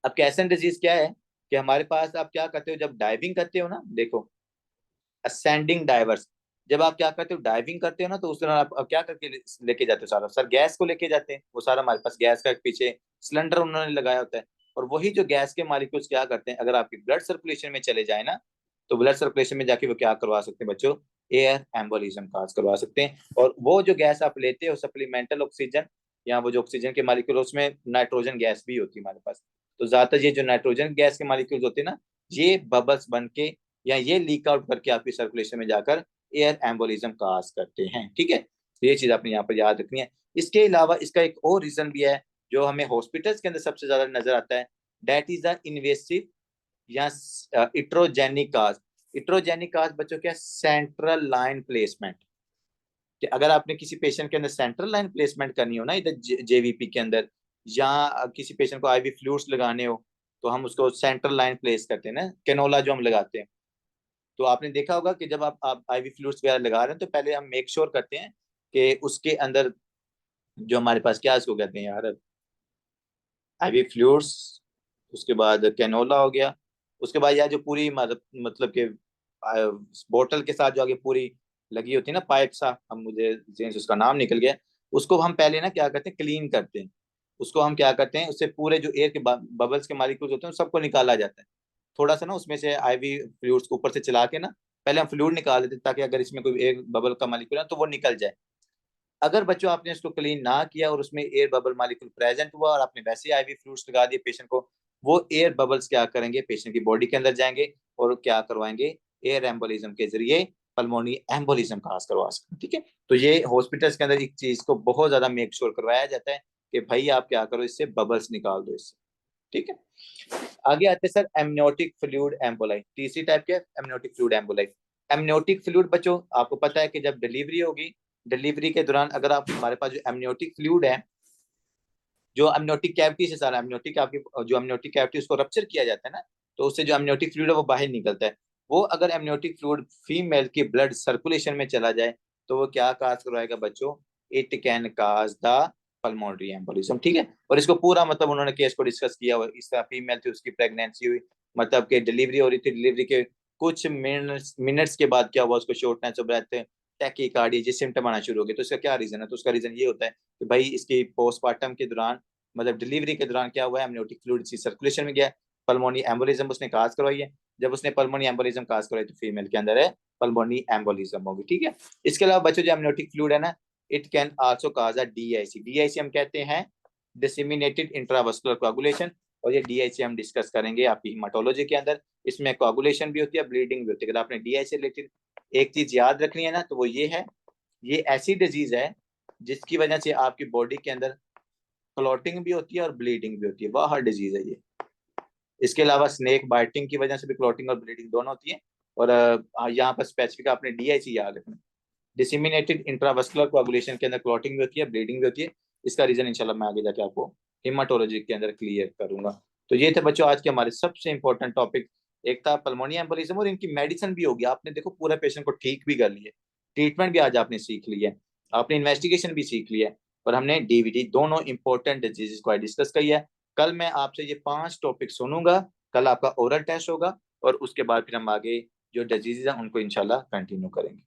A: अब कैसन डिजीज क्या है, कि हमारे पास आप क्या करते हो जब डाइविंग करते हो ना, देखो असेंडिंग डाइवर्स, जब आप क्या करते हो डाइविंग करते हो ना, तो उस दौरान आप क्या करके लेके जाते हो, सारा सर गैस को लेके जाते हैं। वो सारा हमारे पास गैस का पीछे सिलेंडर उन्होंने लगाया होता है, और वही जो गैस के मालिक्यूल्स क्या करते हैं, अगर आपकी ब्लड सर्कुलेशन में चले जाए ना, तो ब्लड सर्कुलेशन में जाके वो क्या करवा सकते हैं बच्चों, एयर एम्बोलिज्म काज करवा सकते हैं। और वो जो गैस आप लेते हो सप्लीमेंटल ऑक्सीजन, या वो जो ऑक्सीजन के मालिक्यूल, उसमें नाइट्रोजन गैस भी होती है हमारे पास। तो ज्यादातर ये जो नाइट्रोजन गैस के मालिक्यूल्स होते हैं ना, ये बबल्स बन के, या ये लीक आउट करके आपकी सर्कुलेशन में जाकर एयर एम्बोलिज्म काज करते हैं। ठीक है, तो ये चीज आपने यहाँ पर याद रखनी है। इसके अलावा इसका एक और रीजन भी है, जो हमें हॉस्पिटल्स के अंदर सबसे ज्यादा नजर आता है, दैट इज द इन्वेसिव या इट्रोजेनिक काज। इट्रोजेनिक काज बच्चों क्या, सेंट्रल लाइन प्लेसमेंट। कि अगर आपने किसी पेशेंट के अंदर सेंट्रल लाइन प्लेसमेंट करनी हो ना, इधर जेवीपी के अंदर, या किसी पेशेंट को आईवी फ्लूइड्स लगाने हो, तो हम उसको सेंट्रल लाइन प्लेस करते हैं ना, कैनोला जो हम लगाते हैं। तो आपने देखा होगा कि जब आप आईवी फ्लूइड्स वगैरह लगा रहे हैं तो पहले हम मेक श्योर करते हैं कि उसके अंदर जो हमारे पास क्या इसको कहते हैं यार, आईवी फ्लूइड्स, उसके बाद कैनोला हो गया, उसके बाद यार जो पूरी मतलब कि बोतल के साथ जो आगे पूरी लगी होती है ना पाइप सा, हम मुझे उसका नाम निकल गया, उसको हम पहले ना क्या करते हैं, क्लीन करते हैं। उसको हम क्या करते हैं, उससे पूरे जो एयर के बबल्स के मालिक्यूल्स होते हैं सबको निकाला जाता है। थोड़ा सा ना उसमें से आईवी फ्लूइड्स को ऊपर से चला के ना पहले हम फ्लूइड निकाल देते हैं, ताकि अगर इसमें कोई एयर बबल का मालिक्यूल है तो वो निकल जाए। अगर बच्चों आपने इसको क्लीन ना किया और उसमें एयर बबल मॉलिक्यूल प्रेजेंट हुआ और आपने वैसे ही आईवी फ्लूइड्स लगा दिए पेशेंट को, वो एयर बबल्स क्या करेंगे, पेशेंट की बॉडी के अंदर जाएंगे और क्या करवाएंगे, एयर एम्बोलिज्म के जरिए पल्मोनी एम्बोलिज्म काज करवा सकते हैं। ठीक है, तो ये हॉस्पिटल्स के अंदर एक चीज को बहुत ज्यादा मेक श्योर करवाया जाता है कि भाई आप क्या करो, इससे बबल्स निकाल दो इससे। ठीक है, आगे आते हैं सर एमनियोटिक फ्लूइड एम्बोलाई। तीसरी टाइप क्या है, amniotic fluid emboli. Amniotic fluid बच्चों आपको पता है कि जब डिलीवरी होगी, डिलीवरी के दौरान अगर आप हमारे पास जो एमनियोटिक फ्लूइड है, जो एमनियोटिक कैविटी से सारा एमनियोटिक आपकी जो एमनियोटिक कैविटी उसको रप्चर किया जाता है ना, तो उससे जो एमनियोटिक फ्लूइड है वो बाहर निकलता है। वो अगर एमनियोटिक फ्लूइड फीमेल की ब्लड सर्कुलेशन में चला जाए तो वो क्या काज करवाएगा बच्चों, it can cause the pulmonary embolism. ठीक है, और इसको पूरा मतलब उन्होंने केस को डिस्कस किया हुआ, इस तरह फीमेल थी, उसकी प्रेगनेंसी हुई, मतलब कि डिलीवरी हो रही थी, डिलीवरी के कुछ मिनट्स के बाद क्या हुआ, उसको शॉर्टनेस ऑफ ब्रेथ, टैकीकार्डिया ये सिम्टम आना शुरू हो गए। तो इसका क्या रीजन है, तो उसका रीजन ये होता है कि भाई इसकी पोस्टमार्टम के दौरान, मतलब डिलीवरी के दौरान क्या हुआ है, एमनियोटिक फ्लूइड सर्कुलेशन में गया, पल्मोनी एम्बोलिज्म उसने काज करवाई है। जब उसने पल्मोनी एम्बोलिज्म काज करवाई तो फीमेल के अंदर है पल्मोनी एम्बोलिज्म होगी। ठीक है, इसके अलावा बच्चों जो एमनियोटिक फ्लूइड है ना, it can also cause a DIC. DIC हम कहते हैं डिसेमिनेटेड इंट्रावस्कुलर कोआगुलेशन, और ये डीआईसी हम डिस्कस करेंगे आपकी हीमाटोलॉजी के अंदर। इसमें कोआगुलेशन भी होती है, ब्लीडिंग भी होती है। अगर आपने डीआईसी रिलेटेड एक चीज याद रखनी है ना, तो वो ये है, ये ऐसी डिजीज है जिसकी वजह से आपकी बॉडी के अंदर क्लॉटिंग भी होती है और ब्लीडिंग भी होती है, वह हर डिजीज है ये। इसके अलावा स्नेक बाइटिंग की वजह से भी क्लॉटिंग और ब्लीडिंग दोनों होती है। और यहाँ पर स्पेसिफिक आपने डीआईसी याद रखना, डिसेमिनेटेड इंट्रावस्कुलर कोआगुलेशन के अंदर क्लॉटिंग भी होती है, ब्लीडिंग भी होती है। इसका रीजन इंशाल्लाह मैं आगे जाके आपको हेमाटोलॉजी के अंदर क्लियर करूंगा। तो ये थे बच्चों आज के हमारे सबसे इंपॉर्टेंट टॉपिक। एक था पल्मोनी एम्बोलिज्म, और इनकी मेडिसिन भी होगी। आपने देखो पूरा पेशेंट को ठीक भी कर लिया, ट्रीटमेंट भी आज आपने सीख लिया है, आपने इन्वेस्टिगेशन भी सीख लिया है, और हमने डीवीटी दोनों इंपॉर्टेंट डिजीजेस को डिस्कस किया है। कल मैं आपसे ये 5 टॉपिक सुनूंगा, कल आपका ओरल टेस्ट होगा, और उसके बाद फिर हम आगे जो डिजीजेस हैं उनको इंशाल्लाह कंटिन्यू करेंगे।